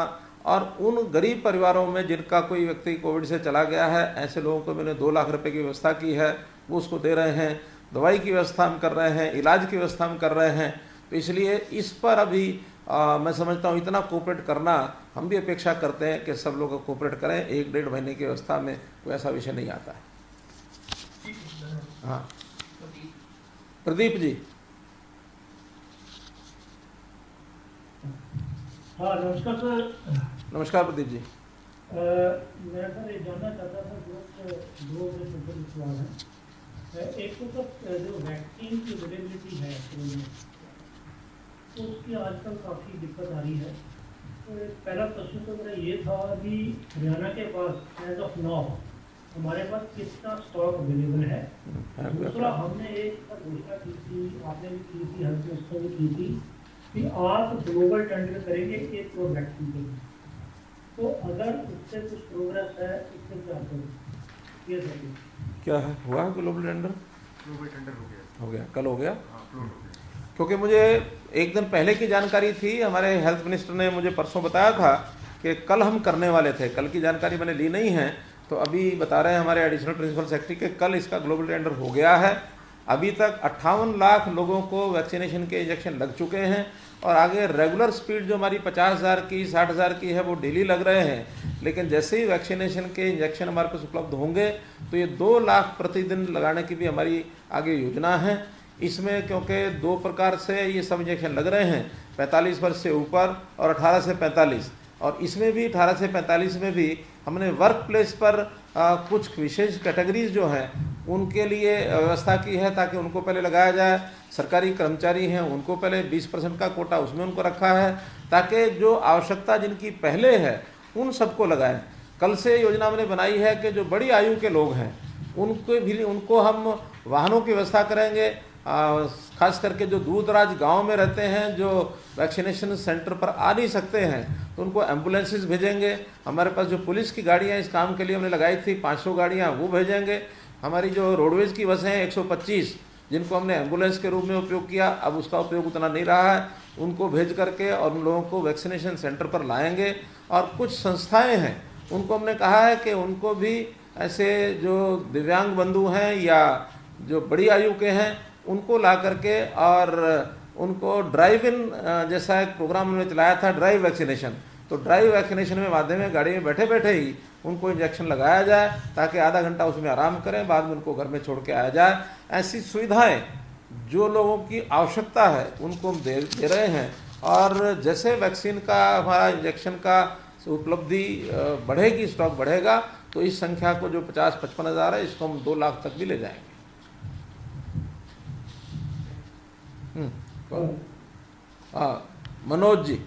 और उन गरीब परिवारों में जिनका कोई व्यक्ति कोविड से चला गया है, ऐसे लोगों को मैंने 2 लाख रुपए की व्यवस्था की है, वो उसको दे रहे हैं। दवाई की व्यवस्था हम कर रहे हैं, इलाज की व्यवस्था हम कर रहे हैं। तो इसलिए इस पर अभी मैं समझता हूँ इतना कोऑपरेट करना, हम भी अपेक्षा करते हैं कि सब लोग कोऑपरेट करें। 1-1.5 महीने की व्यवस्था में कोई ऐसा विषय नहीं आता है। हाँ, प्रदीप जी। हाँ, नमस्कार सर। नमस्कार प्रदीप जी। मैं सर ये जानना चाहता था, दो मेरे सवाल हैं। एक तो सर जो वैक्सीन की अवेलेबिलिटी है तो उसकी आजकल काफ़ी दिक्कत आ रही है। तो पहला प्रश्न तो मेरा ये था कि हरियाणा के पास एज ऑफ नाउ हमारे पास कितना स्टॉक अवेलेबल है। दूसरा, हमने एक घोषणा की थी, आपने भी की थी, हेल्थ मिनिस्टर भी की थी कि आप ग्लोबल टेंडर करेंगे 1 करोड़ वैक्सीन के लिए। तो अगर उससे कुछ प्रोग्रेस है, इससे क्या करें? ये सर क्या है हुआ ग्लोबल टेंडर? ग्लोबल टेंडर हो गया। हो गया, कल हो गया, क्योंकि मुझे एक दिन पहले की जानकारी थी, हमारे हेल्थ मिनिस्टर ने मुझे परसों बताया था कि कल हम करने वाले थे, कल की जानकारी मैंने ली नहीं है। तो अभी बता रहे हैं हमारे एडिशनल प्रिंसिपल सेक्रेटरी के कल इसका ग्लोबल टेंडर हो गया है। अभी तक 58 लाख लोगों को वैक्सीनेशन के इंजेक्शन लग चुके हैं और आगे रेगुलर स्पीड जो हमारी 50,000 की 60,000 की है वो डेली लग रहे हैं। लेकिन जैसे ही वैक्सीनेशन के इंजेक्शन हमारे पास उपलब्ध होंगे तो ये 2 लाख प्रतिदिन लगाने की भी हमारी आगे योजना है। इसमें क्योंकि 2 प्रकार से ये सब इंजेक्शन लग रहे हैं, 45 वर्ष से ऊपर और 18 से 45, और इसमें भी 18 से 45 में भी हमने वर्क प्लेस पर कुछ विशेष कैटेगरीज जो हैं उनके लिए व्यवस्था की है ताकि उनको पहले लगाया जाए। सरकारी कर्मचारी हैं उनको पहले 20% का कोटा उसमें उनको रखा है ताकि जो आवश्यकता जिनकी पहले है उन सबको लगाएं। कल से योजना मैंने बनाई है कि जो बड़ी आयु के लोग हैं उनको हम वाहनों की व्यवस्था करेंगे, खास करके जो दूर दराज गाँव में रहते हैं जो वैक्सीनेशन सेंटर पर आ नहीं सकते हैं तो उनको एम्बुलेंसेस भेजेंगे। हमारे पास जो पुलिस की गाड़ियाँ इस काम के लिए हमने लगाई थी 500 गाड़ियाँ वो भेजेंगे। हमारी जो रोडवेज़ की बसें हैं 125 जिनको हमने एम्बुलेंस के रूप में उपयोग किया, अब उसका उपयोग उतना नहीं रहा है, उनको भेज करके और उन लोगों को वैक्सीनेशन सेंटर पर लाएंगे। और कुछ संस्थाएँ हैं उनको हमने कहा है कि उनको भी ऐसे जो दिव्यांग बंधु हैं या जो बड़ी आयु के हैं उनको ला करके और उनको ड्राइव इन जैसा एक प्रोग्राम उन्होंने चलाया था, ड्राइव वैक्सीनेशन, तो ड्राइव वैक्सीनेशन में माध्यम में गाड़ी में बैठे बैठे ही उनको इंजेक्शन लगाया जाए ताकि आधा घंटा उसमें आराम करें, बाद में उनको घर में छोड़ के आया जाए। ऐसी सुविधाएं जो लोगों की आवश्यकता है उनको हम दे रहे हैं। और जैसे वैक्सीन का हमारा इंजेक्शन का उपलब्धि बढ़ेगी, स्टॉक बढ़ेगा, तो इस संख्या को जो 50-55 हज़ार है इसको हम 2 लाख तक भी ले जाएंगे। हाँ, मनोज जी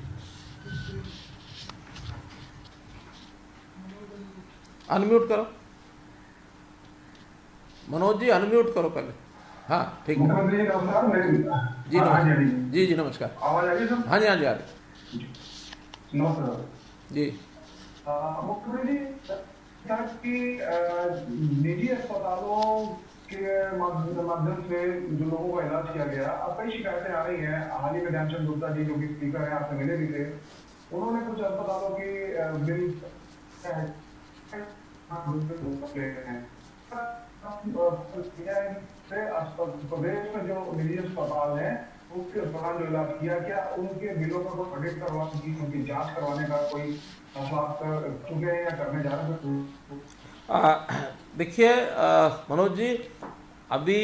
अनम्यूट करो, मनोज जी अनम्यूट करो पहले। हाँ ठीक है जी, नमस्कार जी नमस्कार। आवाज आ रही है? हाँ जी आ रही नमस्कार जी। मुख्यमंत्री कि निजी अस्पतालों के माध्यम से जो लोगों का इलाज किया गया, अब कई शिकायतें आ रही हैं। हाल ही में ध्यानचंद गुप्ता जी जो कि स्पीकर हैं, आपसे मिले भी थे, उन्होंने कुछ अस्पतालों की बिल प्रदेश में जो निजी अस्पताल हैं उसके दौरान जो इलाज किया, क्या उनके बिलों का कोई ऑडिट करवाने की, उनकी जांच करवाने का कोई फैसला चुके हैं या करने जा रहे हैं? देखिए मनोज जी, अभी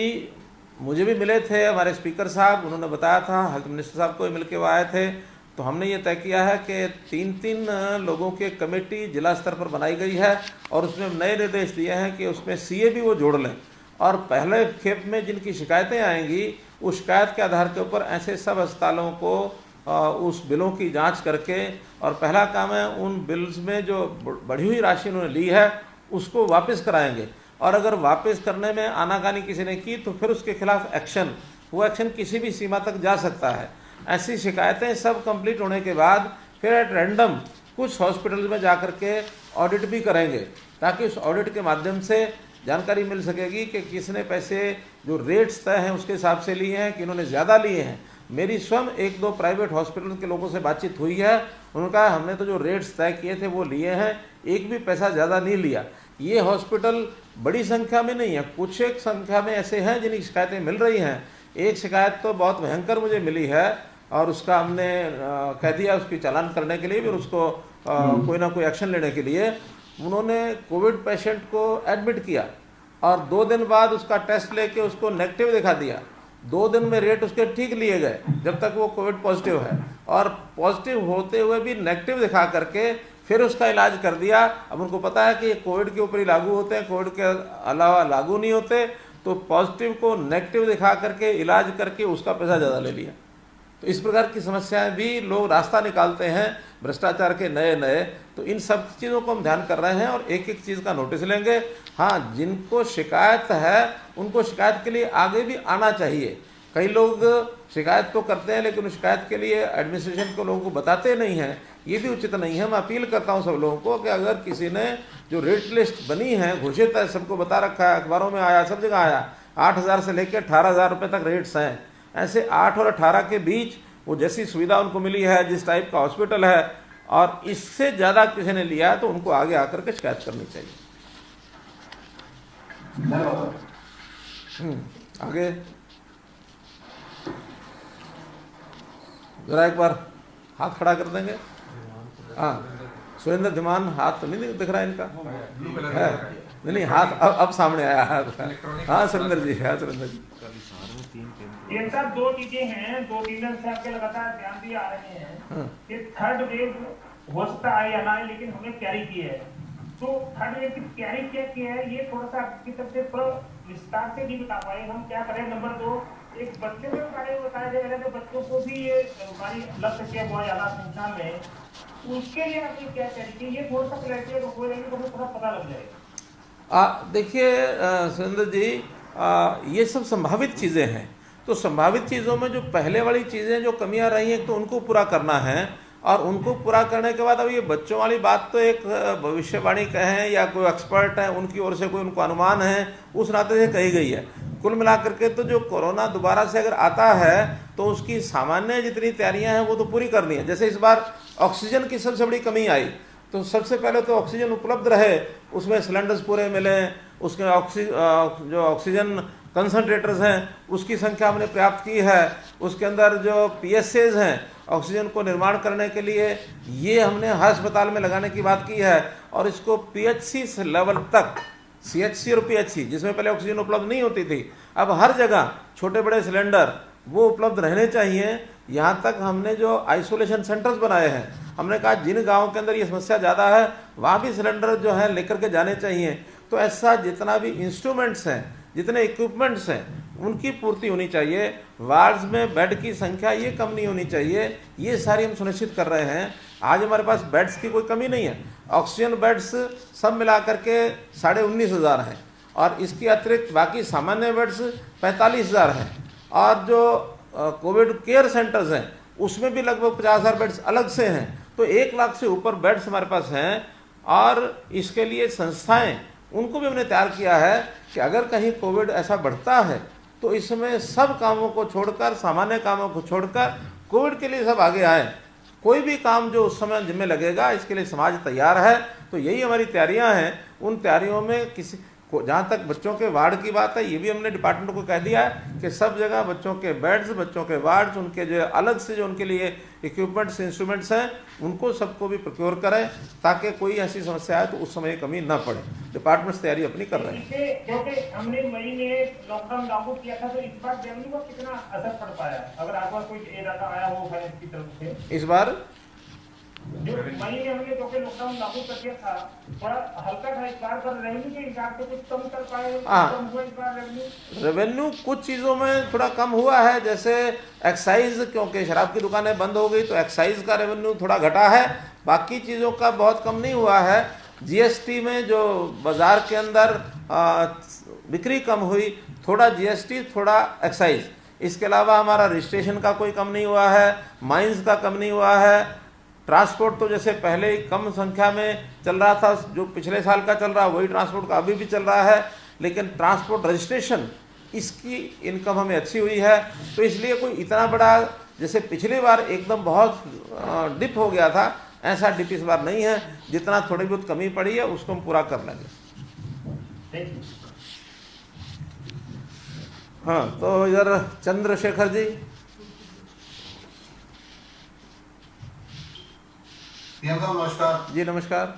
मुझे भी मिले थे हमारे स्पीकर साहब, उन्होंने बताया था, हेल्थ मिनिस्टर साहब को मिल के वो आए थे, तो हमने ये तय किया है कि 3-3 लोगों की कमेटी जिला स्तर पर बनाई गई है और उसमें नए निर्देश दिए हैं कि उसमें सीए भी वो जोड़ लें और पहले खेप में जिनकी शिकायतें आएंगी उस शिकायत के आधार के ऊपर ऐसे सब अस्पतालों को उस बिलों की जांच करके, और पहला काम है उन बिल्स में जो बढ़ी हुई राशि उन्होंने ली है उसको वापस कराएंगे, और अगर वापस करने में आनाकानी किसी ने की तो फिर उसके खिलाफ एक्शन, वो एक्शन किसी भी सीमा तक जा सकता है। ऐसी शिकायतें सब कंप्लीट होने के बाद फिर एट रैंडम कुछ हॉस्पिटल में जाकर के ऑडिट भी करेंगे ताकि उस ऑडिट के माध्यम से जानकारी मिल सकेगी कि किसने पैसे जो रेट्स तय हैं उसके हिसाब से लिए हैं कि इन्होंने ज़्यादा लिए हैं। मेरी स्वयं 1-2 प्राइवेट हॉस्पिटल के लोगों से बातचीत हुई है, उन्होंने कहा हमने तो जो रेट्स तय किए थे वो लिए हैं, एक भी पैसा ज़्यादा नहीं लिया। ये हॉस्पिटल बड़ी संख्या में नहीं है, कुछ एक संख्या में ऐसे हैं जिनकी शिकायतें मिल रही हैं। एक शिकायत तो बहुत भयंकर मुझे मिली है और उसका हमने कह दिया उसकी चालान करने के लिए, फिर उसको कोई ना कोई एक्शन लेने के लिए। उन्होंने कोविड पेशेंट को एडमिट किया और 2 दिन बाद उसका टेस्ट लेके उसको नेगेटिव दिखा दिया। 2 दिन में रेट उसके ठीक लिए गए जब तक वो कोविड पॉजिटिव है, और पॉजिटिव होते हुए भी नेगेटिव दिखा करके फिर उसका इलाज कर दिया। अब उनको पता है कि ये कोविड के ऊपर ही लागू होते हैं, कोविड के अलावा लागू नहीं होते, तो पॉजिटिव को नेगेटिव दिखा करके इलाज करके उसका पैसा ज़्यादा ले लिया। तो इस प्रकार की समस्याएं भी लोग रास्ता निकालते हैं भ्रष्टाचार के नए। तो इन सब चीज़ों को हम ध्यान कर रहे हैं और एक एक चीज़ का नोटिस लेंगे। हाँ, जिनको शिकायत है उनको शिकायत के लिए आगे भी आना चाहिए। कई लोग शिकायत तो करते हैं लेकिन उस शिकायत के लिए एडमिनिस्ट्रेशन को लोगों को बताते नहीं हैं, ये भी उचित नहीं है। मैं अपील करता हूँ सब लोगों को कि अगर किसी ने जो रेट लिस्ट बनी है, घोषित है, सबको बता रखा है, अखबारों में आया, सब जगह आया, 8,000 से लेकर 18,000 रुपये तक रेट्स हैं। ऐसे 8 और 18 के बीच वो जैसी सुविधा उनको मिली है, जिस टाइप का हॉस्पिटल है, और इससे ज़्यादा किसी ने लिया है तो उनको आगे आकर के शिकायत करनी चाहिए। आगे जरा एक बार हाथ खड़ा कर देंगे। हाँ, सुरेंद्र धीमान, हाथ तो नहीं दिख रहा है इनका, है नहीं, हाथ अब सामने आया हाथ। हाँ सुरेंद्र जी, हाँ सुरेंद्र जी। ये सब दो चीजें हैं, 2-3 दिन से आपके लगातार ध्यान दिए आ रहे हैं कि थर्ड वेव हो सकता है या ना आए, लेकिन हमने तैयारी की है। तो थर्ड वेव की तैयारी क्या की है, ये थोड़ा सा आपकी तरफ से थोड़ा विस्तार से भी बता पाए हम क्या करें। नंबर 2, एक बच्चों के बारे में बताया जाएगा, तो बच्चों को भी ये हमारी लग सके बहुत ज्यादा संख्या में, उसके लिए आपकी क्या तैयारी की, ये थोड़ा सा क्लैरिटी अगर हो जाएगी तो हमें थोड़ा पता लग जाएगा। देखिए सुरेंद्र जी, ये सब संभावित चीज़ें हैं। तो संभावित चीज़ों में जो पहले वाली चीज़ें जो कमियां रही हैं, तो उनको पूरा करना है, और उनको पूरा करने के बाद अब ये बच्चों वाली बात तो एक भविष्यवाणी कहें या कोई एक्सपर्ट है उनकी ओर से कोई उनको अनुमान है, उस नाते से कही गई है। कुल मिलाकर के तो जो कोरोना दोबारा से अगर आता है तो उसकी सामान्य जितनी तैयारियां हैं वो तो पूरी करनी है। जैसे इस बार ऑक्सीजन की सबसे बड़ी कमी आई, तो सबसे पहले तो ऑक्सीजन उपलब्ध रहे, उसमें सिलेंडर्स पूरे मिले, उसके जो ऑक्सीजन कंसंट्रेटर्स हैं उसकी संख्या हमने प्राप्त की है, उसके अंदर जो PSAs हैं ऑक्सीजन को निर्माण करने के लिए, ये हमने हर अस्पताल में लगाने की बात की है, और इसको PHC लेवल तक, CHC और PHC जिसमें पहले ऑक्सीजन उपलब्ध नहीं होती थी, अब हर जगह छोटे बड़े सिलेंडर वो उपलब्ध रहने चाहिए। यहाँ तक हमने जो आइसोलेशन सेंटर्स बनाए हैं, हमने कहा जिन गाँव के अंदर ये समस्या ज़्यादा है वहाँ भी सिलेंडर जो है लेकर के जाने चाहिए। तो ऐसा जितना भी इंस्ट्रूमेंट्स हैं, जितने इक्विपमेंट्स हैं, उनकी पूर्ति होनी चाहिए। वार्ड्स में बेड की संख्या ये कम नहीं होनी चाहिए, ये सारी हम सुनिश्चित कर रहे हैं। आज हमारे पास बेड्स की कोई कमी नहीं है। ऑक्सीजन बेड्स सब मिला करके 19,500 हैं, और इसके अतिरिक्त बाकी सामान्य बेड्स 45,000 हैं, और जो कोविड केयर सेंटर्स हैं उसमें भी लगभग 50,000 बेड्स अलग से हैं। तो 1 लाख से ऊपर बेड्स हमारे पास हैं, और इसके लिए संस्थाएं, उनको भी हमने तैयार किया है कि अगर कहीं कोविड ऐसा बढ़ता है तो इसमें सब कामों को छोड़कर, सामान्य कामों को छोड़कर कोविड के लिए सब आगे आए। कोई भी काम जो उस समय जिम्मे लगेगा, इसके लिए समाज तैयार है। तो यही हमारी तैयारियां हैं। उन तैयारियों में किसी को, जहाँ तक बच्चों के वार्ड की बात है, ये भी हमने डिपार्टमेंट को कह दिया है कि सब जगह बच्चों के बेड्स, बच्चों के वार्ड्स, उनके जो अलग से जो उनके लिए इक्विपमेंट्स, इंस्ट्रूमेंट्स हैं, उनको सबको भी प्रोक्योर करें, ताकि कोई ऐसी समस्या आए तो उस समय कमी न पड़े। डिपार्टमेंट्स तैयारी अपनी कर रहे हैं। क्योंकि हमने मई में लॉकडाउन लागू किया था, तो इस बार रेवेन्यू का कितना असर पड़ पाया, अगर आपका कोई डाटा आया हो फाइनेंस की तरफ से? इस बार जो मई में हमने क्योंकि लॉकडाउन लागू कर दिया था, थोड़ा हल्का था, इस बार पर रेवेन्यू के हिसाब से कुछ कम कर पाए, कम हुआ इस बार रेवेन्यू कुछ चीज़ों में थोड़ा कम हुआ है। जैसे एक्साइज, क्योंकि शराब की दुकानें बंद हो गई तो एक्साइज का रेवेन्यू थोड़ा घटा है, बाकी चीज़ों का बहुत कम नहीं हुआ है। GST में जो बाजार के अंदर बिक्री कम हुई, थोड़ा GST, थोड़ा एक्साइज, इसके अलावा हमारा रजिस्ट्रेशन का कोई कम नहीं हुआ है, माइंस का कम नहीं हुआ है। ट्रांसपोर्ट तो जैसे पहले ही कम संख्या में चल रहा था, जो पिछले साल का चल रहा वही ट्रांसपोर्ट का अभी भी चल रहा है, लेकिन ट्रांसपोर्ट रजिस्ट्रेशन इसकी इनकम हमें अच्छी हुई है। तो इसलिए कोई इतना बड़ा, जैसे पिछली बार एकदम बहुत डिप हो गया था, ऐसा डिप इस बार नहीं है। जितना थोड़ी बहुत कमी पड़ी है उसको हम पूरा कर लेंगे। हाँ, तो इधर चंद्रशेखर जी। नमस्कार जी नमस्कार।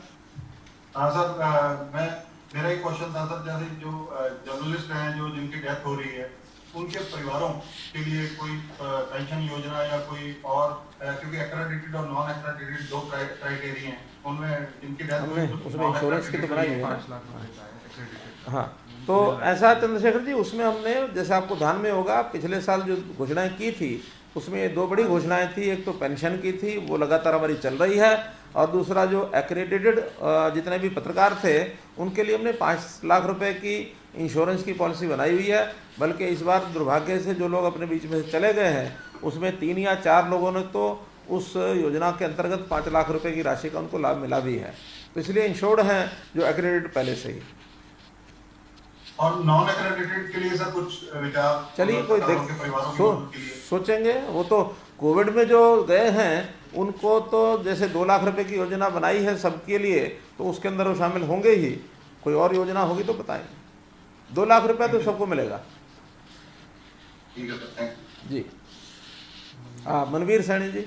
हाँ सर, मेरा एक क्वेश्चन था सर, जैसे जो जर्नलिस्ट हैं जो जिनकी डेथ हो रही है, उनके परिवारों के लिए कोई पेंशन योजना या कोई और, क्योंकि एक्रेडिटेड और नॉन एक्रेडिटेड 2 क्राइटेरिया हैं, उनमें जिनकी डेथ हमने उसमें इंश्योरेंस की तो बनाई है। हाँ, तो ऐसा चंद्रशेखर जी, उसमें हमने, जैसे आपको ध्यान में होगा, पिछले साल जो घोषणाएं की थी उसमें 2 बड़ी घोषणाएं थी। एक तो पेंशन की थी, वो लगातार हमारी चल रही है, और दूसरा जो एक्रेडिटेड जितने भी पत्रकार थे उनके लिए हमने 5 लाख रुपए की इंश्योरेंस की पॉलिसी बनाई हुई है। बल्कि इस बार दुर्भाग्य से जो लोग अपने बीच में से चले गए हैं, उसमें 3 या 4 लोगों ने तो उस योजना के अंतर्गत 5 लाख रुपए की राशि का उनको लाभ मिला भी है। तो इसलिए इंश्योर्ड हैं जो एक्रेडिटेड पहले से ही। और नॉन एक्रेडिटेड के लिए सर कुछ विचार? चलिए कोई सरकारों के परिवारों की मदद के लिए सोचेंगे। वो तो कोविड में जो गए हैं उनको तो जैसे 2 लाख रुपए की योजना बनाई है सबके लिए, तो उसके अंदर वो शामिल होंगे ही। कोई और योजना होगी तो बताएंगे। 2 लाख रुपया तो सबको मिलेगा। ठीक है sir, thank you ji. Manveer Saini ji.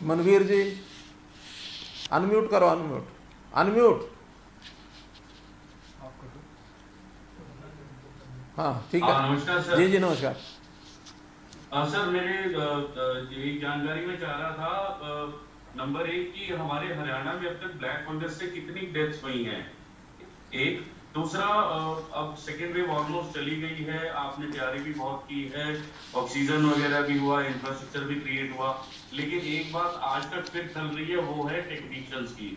Manveer ji unmute करो, अनम्यूट। हाँ ठीक है। नमस्कार सर। जी नमस्कार। सर मेरे यही जानकारी में चाह रहा था, नंबर 1 की हमारे हरियाणा में अब तक ब्लैक फंगस से कितनी डेथ्स हुई हैं, एक। दूसरा, अब सेकेंड वेव ऑलमोस्ट चली गई है, आपने तैयारी भी बहुत की है, ऑक्सीजन वगैरह भी हुआ, इंफ्रास्ट्रक्चर भी क्रिएट हुआ, लेकिन एक बात आज तक फिर चल रही है, वो है टेक्नीशियंस की।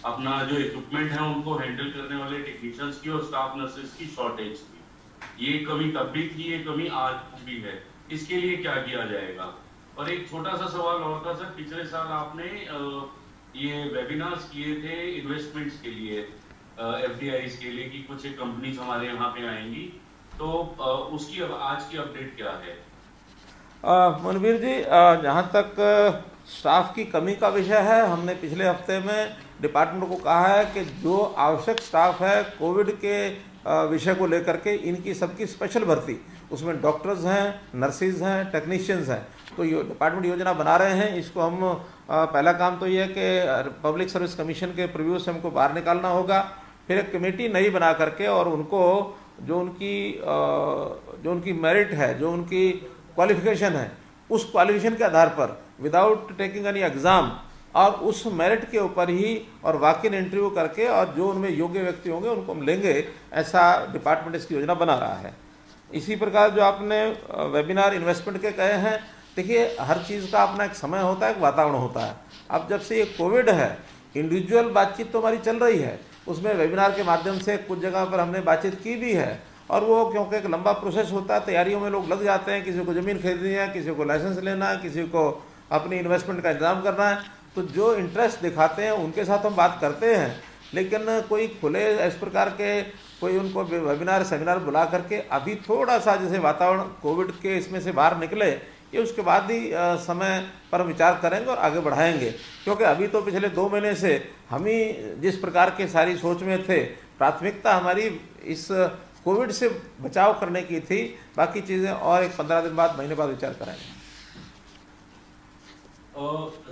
अपना जो इक्विपमेंट है उनको हैंडल करने वाले टेक्नीशियंस की और स्टाफ नर्सेस की शॉर्टेज की। ये कमी तब भी थी, ये कमी आज भी है। इसके लिए क्या किया जाएगा? और एक छोटा सा सवाल और था सर, पिछले साल आपने ये वेबिनार्स किए थे इन्वेस्टमेंट्स के लिए, एफडीआईज के लिए, कि कुछ कंपनीज हमारे यहाँ पे आएंगी, तो उसकी अब आज की अपडेट क्या है? मनवीर जी, जहाँ तक स्टाफ की कमी का विषय है, हमने पिछले हफ्ते में डिपार्टमेंट को कहा है कि जो आवश्यक स्टाफ है कोविड के विषय को लेकर के, इनकी सबकी स्पेशल भर्ती, उसमें डॉक्टर्स हैं, नर्सिस हैं, टेक्नीशियंस हैं, तो ये डिपार्टमेंट योजना बना रहे हैं। इसको हम पहला काम तो ये है कि पब्लिक सर्विस कमीशन के प्रीव्यू से हमको बाहर निकालना होगा, फिर एक कमेटी नई बना करके, और उनको जो उनकी मेरिट है, जो उनकी क्वालिफिकेशन है, उस क्वालिफिकेशन के आधार पर विदाउट टेकिंग एनी एग्जाम और उस मेरिट के ऊपर ही और वॉक इन इंटरव्यू करके, और जो उनमें योग्य व्यक्ति होंगे उनको हम लेंगे। ऐसा डिपार्टमेंट इसकी योजना बना रहा है। इसी प्रकार जो आपने वेबिनार इन्वेस्टमेंट के कहे हैं, देखिए हर चीज़ का अपना एक समय होता है, एक वातावरण होता है। अब जब से ये कोविड है, इंडिविजुअल बातचीत तो हमारी चल रही है, उसमें वेबिनार के माध्यम से कुछ जगह पर हमने बातचीत की भी है, और वो क्योंकि एक लंबा प्रोसेस होता है, तैयारियों में लोग लग जाते हैं, किसी को ज़मीन खरीदनी है, किसी को लाइसेंस लेना है, किसी को अपनी इन्वेस्टमेंट का इंतजाम करना है, तो जो इंटरेस्ट दिखाते हैं उनके साथ हम बात करते हैं। लेकिन कोई खुले इस प्रकार के कोई उनको वेबिनार सेमिनार बुला करके, अभी थोड़ा सा जैसे वातावरण कोविड के इसमें से बाहर निकले, ये उसके बाद ही समय पर विचार करेंगे और आगे बढ़ाएंगे। क्योंकि अभी तो पिछले 2 महीने से हम ही जिस प्रकार के सारी सोच में थे, प्राथमिकता हमारी इस कोविड से बचाव करने की थी, बाकी चीज़ें और एक 15 दिन बाद, महीने बाद विचार करेंगे।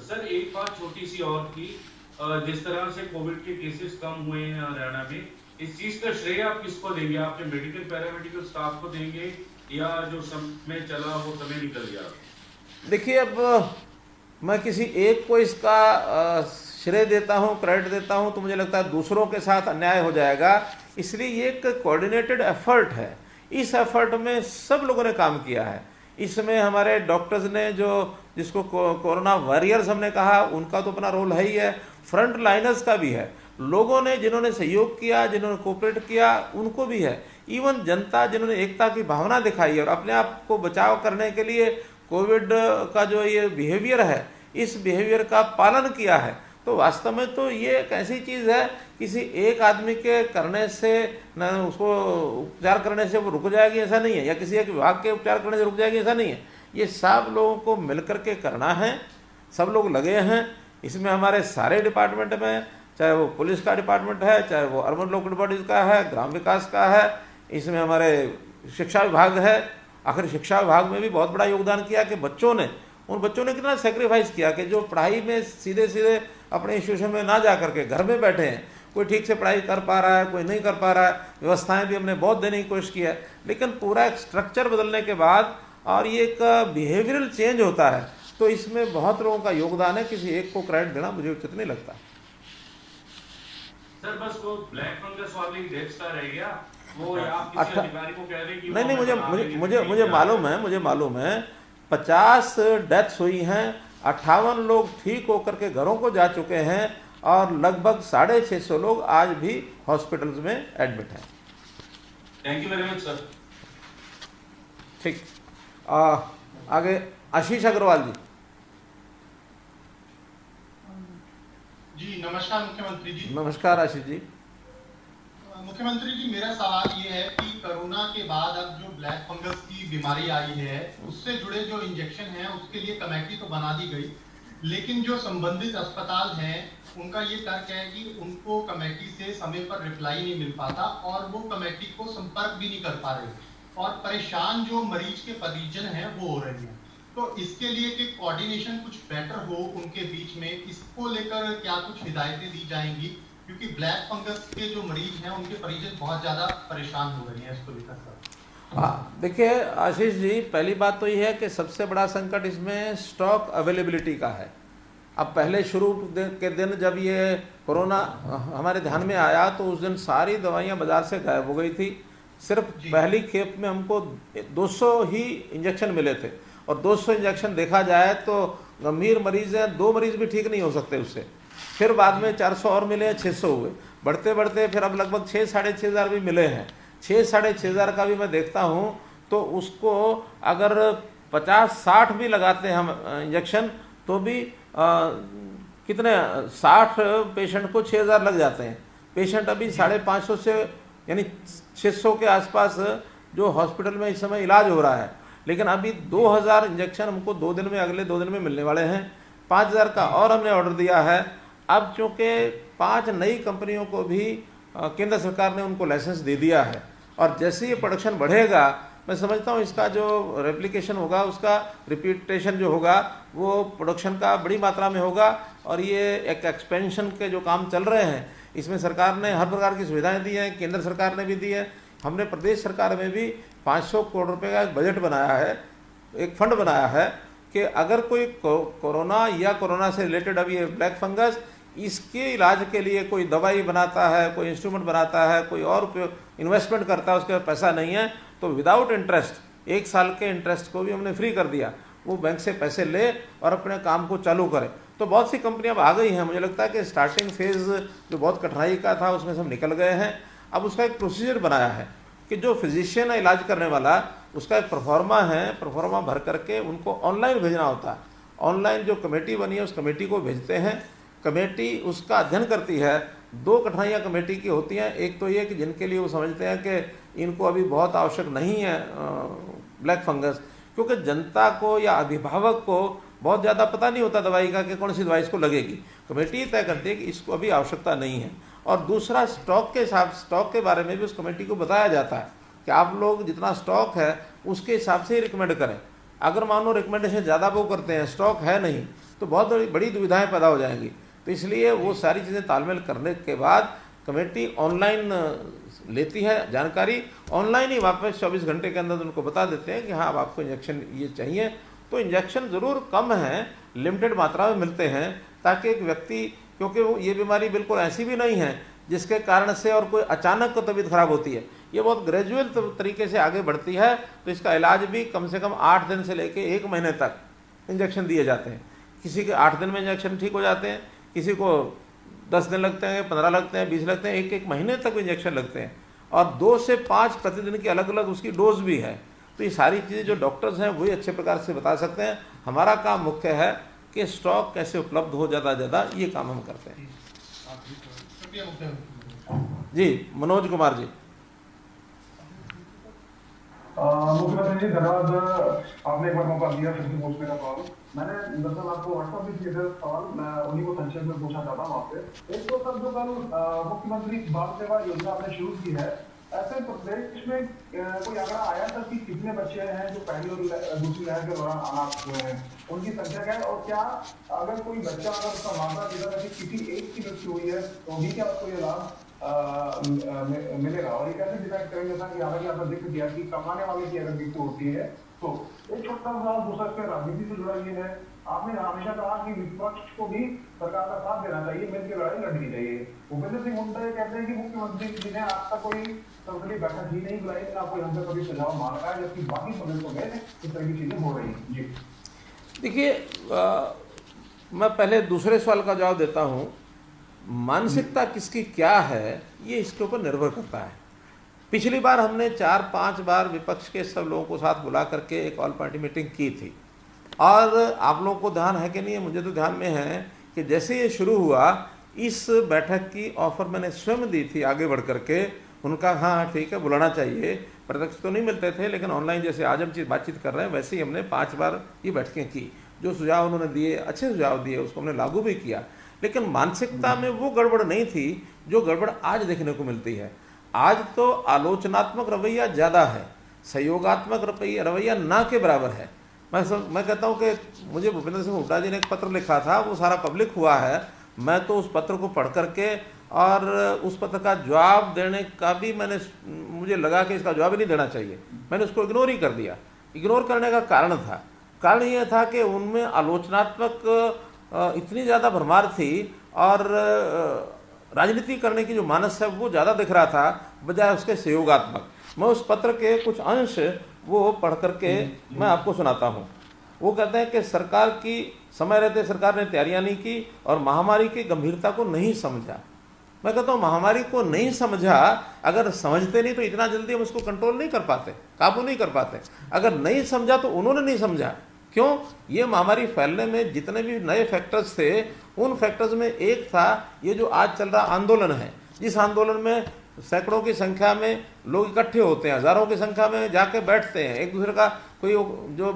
सर एक बात छोटी सी और थी, जिस तरह से कोविड के केसेस कम हुए हैं हरियाणा में, इस चीज का श्रेय आप किसको देंगे? आपके मेडिकल पैरामेडिकल स्टाफ को देंगे, या जो समय चला वो समय निकल गया? देखिए, अब मैं किसी एक को इसका श्रेय देता हूँ, क्रेडिट देता हूँ, तो मुझे लगता है दूसरों के साथ अन्याय हो जाएगा। इसलिए ये एक कोऑर्डिनेटेड एफर्ट है। इस एफर्ट में सब लोगों ने काम किया है। इसमें हमारे डॉक्टर्स ने, जो जिसको कोरोना वॉरियर्स हमने कहा, उनका तो अपना रोल है ही है, फ्रंट लाइनर्स का भी है, लोगों ने जिन्होंने सहयोग किया, जिन्होंने कोऑपरेट किया, उनको भी है, इवन जनता जिन्होंने एकता की भावना दिखाई है और अपने आप को बचाव करने के लिए कोविड का जो ये बिहेवियर है, इस बिहेवियर का पालन किया है। तो वास्तव में तो ये एक ऐसी चीज़ है, किसी एक आदमी के करने से न उसको उपचार करने से वो रुक जाएगी ऐसा नहीं है, या किसी एक विभाग के उपचार करने से रुक जाएगी ऐसा नहीं है। ये सब लोगों को मिलकर के करना है, सब लोग लगे हैं इसमें। हमारे सारे डिपार्टमेंट में, चाहे वो पुलिस का डिपार्टमेंट है, चाहे वो अर्बन लोकल बॉडीज का है, ग्राम विकास का है, इसमें हमारे शिक्षा विभाग है। आखिर शिक्षा विभाग में भी बहुत बड़ा योगदान किया कि उन बच्चों ने कितना सेक्रीफाइस किया कि जो पढ़ाई में सीधे सीधे अपने इंस्टीट्यूशन में ना जा करके घर में बैठे हैं। कोई ठीक से पढ़ाई कर पा रहा है, कोई नहीं कर पा रहा है। व्यवस्थाएं भी हमने बहुत देने की कोशिश की है, लेकिन पूरा एक स्ट्रक्चर बदलने के बाद, और ये एक बिहेवियरल चेंज होता है, तो इसमें बहुत लोगों का योगदान है। किसी एक को क्रेडिट देना मुझे उचित नहीं लगता। सर बस वो ब्लैक फंगस वाली डेथ्स का रह गया, वो आप किसी अधिकारी को कह रहे हैं कि नहीं, मुझे मालूम है 50 डेथ्स हुई हैं, 58 लोग ठीक होकर के घरों को जा चुके हैं, और लगभग 650 लोग आज भी हॉस्पिटल्स में एडमिट हैं। Thank you very much sir. ठीक, आगे आशीष अग्रवाल जी। नमस्कार मुख्यमंत्री जी। नमस्कार आशीष जी। मुख्यमंत्री जी, मेरा सवाल ये है कि कोरोना के बाद अब जो ब्लैक फंगस की बीमारी आई है उससे जुड़े जो इंजेक्शन हैं उसके लिए कमेटी तो बना दी गई, लेकिन जो संबंधित अस्पताल हैं उनका ये तर्क है कि उनको कमेटी से समय पर रिप्लाई नहीं मिल पाता और वो कमेटी को संपर्क भी नहीं कर पा रहे और परेशान जो मरीज के परिजन हैं वो हो रहे हैं। तो इसके लिए कि कोऑर्डिनेशन कुछ बेटर हो उनके बीच में, इसको लेकर क्या कुछ हिदायतें दी जाएंगी, क्योंकि ब्लैक फंगस के जो मरीज हैं उनके परिजन बहुत ज्यादा परेशान हो रहे हैं इसको लेकर सर। हाँ, देखिए आशीष जी, पहली बात तो ये है कि सबसे बड़ा संकट इसमें स्टॉक अवेलेबिलिटी का है। अब पहले शुरू के दिन जब ये कोरोना हमारे ध्यान में आया तो उस दिन सारी दवाइयाँ बाजार से गायब हो गई थी। सिर्फ पहली खेप में हमको 200 ही इंजेक्शन मिले थे और 200 इंजेक्शन देखा जाए तो गंभीर मरीज हैं, 2 मरीज भी ठीक नहीं हो सकते उससे। फिर बाद में 400 और मिले, 600 हुए, बढ़ते बढ़ते फिर अब लगभग 6-6.5 हज़ार भी मिले हैं। 6-6.5 हज़ार का भी मैं देखता हूँ तो उसको अगर 50-60 भी लगाते हैं हम इंजेक्शन तो भी कितने 60 पेशेंट को 6,000 लग जाते हैं। पेशेंट अभी 550 से यानी 600 के आसपास जो हॉस्पिटल में इस समय इलाज हो रहा है, लेकिन अभी 2,000 इंजेक्शन हमको 2 दिन में, अगले 2 दिन में मिलने वाले हैं। 5,000 का और हमने ऑर्डर दिया है। अब चूँकि 5 नई कंपनियों को भी केंद्र सरकार ने उनको लाइसेंस दे दिया है और जैसे ये प्रोडक्शन बढ़ेगा मैं समझता हूँ इसका जो रेप्लिकेशन होगा, उसका रिपीटेशन जो होगा वो प्रोडक्शन का बड़ी मात्रा में होगा और ये एक एक्सपेंशन के जो काम चल रहे हैं इसमें सरकार ने हर प्रकार की सुविधाएं दी हैं, केंद्र सरकार ने भी दी है। हमने प्रदेश सरकार में भी 500 करोड़ रुपए का एक बजट बनाया है, एक फंड बनाया है कि अगर कोई कोरोना या कोरोना से रिलेटेड अभी ये ब्लैक फंगस, इसके इलाज के लिए कोई दवाई बनाता है, कोई इंस्ट्रूमेंट बनाता है, कोई और इन्वेस्टमेंट करता है, उसके पास पैसा नहीं है तो विदाउट इंटरेस्ट 1 साल के इंटरेस्ट को भी हमने फ्री कर दिया। वो बैंक से पैसे ले और अपने काम को चालू करे। तो बहुत सी कंपनियां अब आ गई हैं। मुझे लगता है कि स्टार्टिंग फेज जो बहुत कठिनाई का था उसमें सब निकल गए हैं। अब उसका एक प्रोसीजर बनाया है कि जो फिजिशियन है इलाज करने वाला, उसका एक प्रोफार्मा है, प्रोफार्मा भर करके उनको ऑनलाइन भेजना होता है। ऑनलाइन जो कमेटी बनी है उस कमेटी को भेजते हैं, कमेटी उसका अध्ययन करती है। 2 कठिनाइयाँ कमेटी की होती हैं। एक तो ये कि जिनके लिए वो समझते हैं कि इनको अभी बहुत आवश्यक नहीं है ब्लैक फंगस, क्योंकि जनता को या अभिभावक को बहुत ज़्यादा पता नहीं होता दवाई का कि कौन सी दवाई इसको लगेगी। कमेटी तय करती है कि इसको अभी आवश्यकता नहीं है। और दूसरा, स्टॉक के बारे में भी उस कमेटी को बताया जाता है कि आप लोग जितना स्टॉक है उसके हिसाब से ही रिकमेंड करें। अगर मान लो रिकमेंडेशन ज़्यादा वो करते हैं, स्टॉक है नहीं, तो बहुत बड़ी दुविधाएं पैदा हो जाएंगी। तो इसलिए वो सारी चीज़ें तालमेल करने के बाद कमेटी ऑनलाइन लेती है जानकारी, ऑनलाइन ही वापस 24 घंटे के अंदर उनको बता देते हैं कि हाँ अब आपको इंजेक्शन ये चाहिए। तो इंजेक्शन ज़रूर कम है, लिमिटेड मात्रा में मिलते हैं, ताकि एक व्यक्ति, क्योंकि वो ये बीमारी बिल्कुल ऐसी भी नहीं है जिसके कारण से और कोई अचानक को तबीयत खराब होती है। ये बहुत ग्रेजुअल तरीके से आगे बढ़ती है। तो इसका इलाज भी कम से कम 8 दिन से लेकर 1 महीने तक इंजेक्शन दिए जाते हैं। किसी के 8 दिन में इंजेक्शन ठीक हो जाते हैं, किसी को 10 दिन लगते हैं, 15 लगते हैं, 20 लगते हैं, 1 महीने तक इंजेक्शन लगते हैं। और 2 से 5 प्रतिदिन की अलग अलग उसकी डोज भी है। तो ये सारी चीज़ें जो डॉक्टर्स हैं वही अच्छे प्रकार से बता सकते हैं। हमारा काम मुख्य है कि स्टॉक कैसे उपलब्ध हो ज़्यादा, ये काम हम करते हैं। जी, मनोज कुमार जी। मुख्यमंत्री जी धन्यवाद, आपने एक बार मौका दिया फिर से पूछने का सवाल। मैंने दरअसल आपको व्हाट्सएप भी किए थे सवाल, मैं उन्हीं को संक्षेप में पूछना चाहता हूँ आपसे। एक तो सर, जो कल मुख्यमंत्री बाल सेवा योजना आपने शुरू की है, ऐसे प्रदेश में कोई आंकड़ा आया सर कि कितने बच्चे हैं जो पहली और दूसरी लहर के दौरान अनाथ हुए हैं, उनकी संख्या क्या है? और क्या अगर कोई बच्चा, अगर उसका माता पिता में किसी एक की मृत्यु हुई है तो भी क्या उसको ये लाभ मिलेगा? और ये कैसे डिसाइड करेंगे सर कि हालांकि आपने जिक्र किया कि कमाने वाले की अगर मृत्यु होती है तो? एक छोटा सा दूसरा इसमें राजनीति से जुड़ा ये है, आपने हमेशा कहा कि विपक्ष को भी सरकार का साथ देना चाहिए, मिलकर लड़ाई लड़नी चाहिए। भूपेंद्र सिंह हुड्डा ये कहते हैं कि मुख्यमंत्री जी ने आज तक कोई संसदीय बैठक ही नहीं बुलाई, ना कोई हमसे कभी सुझाव मांगा है, जबकि बाकी प्रदेशों में इस तरह की चीजें हो रही हैं। जी देखिए, मैं पहले दूसरे सवाल का जवाब देता हूँ। मानसिकता किसकी क्या है ये इसके ऊपर निर्भर करता है। पिछली बार हमने 4-5 बार विपक्ष के सब लोगों को साथ बुला करके एक ऑल पार्टी मीटिंग की थी। और आप लोगों को ध्यान है कि नहीं, मुझे तो ध्यान में है कि जैसे ये शुरू हुआ इस बैठक की ऑफर मैंने स्वयं दी थी आगे बढ़ करके। उनका हाँ ठीक है बुलाना चाहिए, प्रत्यक्ष तो नहीं मिलते थे लेकिन ऑनलाइन जैसे आज हम बातचीत कर रहे हैं वैसे ही हमने 5 बार ये बैठकें की। जो सुझाव उन्होंने दिए अच्छे सुझाव दिए, उसको हमने लागू भी किया, लेकिन मानसिकता में वो गड़बड़ नहीं थी जो गड़बड़ आज देखने को मिलती है। आज तो आलोचनात्मक रवैया ज़्यादा है, सहयोगात्मक रवैया ना के बराबर है। मैं कहता हूँ कि मुझे भूपेंद्र सिंह हुड्डा जी ने एक पत्र लिखा था, वो सारा पब्लिक हुआ है। मैं तो उस पत्र को पढ़ करके और उस पत्र का जवाब देने का भी मुझे लगा कि इसका जवाब ही नहीं देना चाहिए, मैंने उसको इग्नोर ही कर दिया। इग्नोर करने का कारण यह था कि उनमें आलोचनात्मक इतनी ज़्यादा भरमार थी और राजनीति करने की जो मानस है वो ज़्यादा दिख रहा था बजाय उसके सहयोगात्मक। मैं उस पत्र के कुछ अंश वो पढ़ करके मैं आपको सुनाता हूँ। वो कहते हैं कि सरकार की समय रहते सरकार ने तैयारियां नहीं की और महामारी की गंभीरता को नहीं समझा। मैं कहता हूँ महामारी को नहीं समझा, अगर समझते नहीं तो इतना जल्दी हम उसको कंट्रोल नहीं कर पाते, काबू नहीं कर पाते। अगर नहीं समझा तो उन्होंने नहीं समझा। क्यों? ये महामारी फैलने में जितने भी नए फैक्टर्स थे, उन फैक्टर्स में एक था ये जो आज चल रहा आंदोलन है, जिस आंदोलन में सैकड़ों की संख्या में लोग इकट्ठे होते हैं, हजारों की संख्या में जाके बैठते हैं, एक दूसरे का कोई जो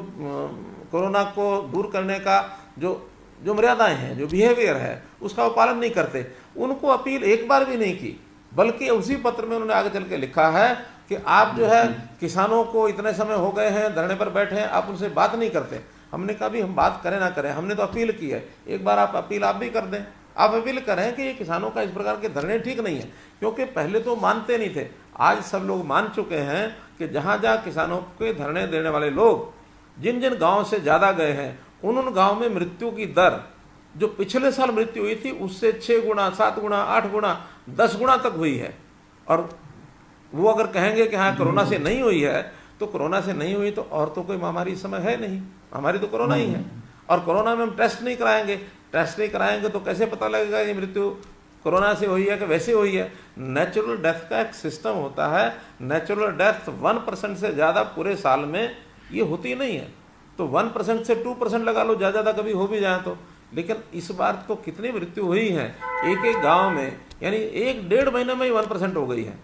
कोरोना को दूर करने का जो मर्यादाएं हैं, जो बिहेवियर है, उसका वो पालन नहीं करते। उनको अपील एक बार भी नहीं की, बल्कि उसी पत्र में उन्होंने आगे चल के लिखा है कि आप जो है किसानों को इतने समय हो गए हैं धरने पर बैठे हैं, आप उनसे बात नहीं करते। हमने कहा भी हम बात करें ना करें, हमने तो अपील की है, एक बार आप अपील आप भी कर दें। आप अपील करें कि ये किसानों का इस प्रकार के धरने ठीक नहीं है, क्योंकि पहले तो मानते नहीं थे, आज सब लोग मान चुके हैं कि जहाँ जहाँ किसानों के धरने देने वाले लोग जिन जिन गाँव से ज़्यादा गए हैं, उन गाँव में मृत्यु की दर जो पिछले साल मृत्यु हुई थी उससे 6 गुना, 7 गुना, 8 गुना, 10 गुना तक हुई है। और वो अगर कहेंगे कि हाँ कोरोना से नहीं हुई है, तो कोरोना से नहीं हुई तो और तो कोई महामारी इस समय है नहीं, महामारी तो कोरोना ही है। और कोरोना में हम टेस्ट नहीं कराएंगे तो कैसे पता लगेगा ये मृत्यु कोरोना से हुई है कि वैसे हुई है। नेचुरल डेथ का एक सिस्टम होता है, नेचुरल डेथ 1% से ज़्यादा पूरे साल में ये होती नहीं है। तो 1% से 2% लगा लो, ज़्यादा कभी हो भी जाए तो। लेकिन इस बार तो कितनी मृत्यु हुई है एक एक गांव में, यानी 1-1.5 महीने में ही 1% हो गई है।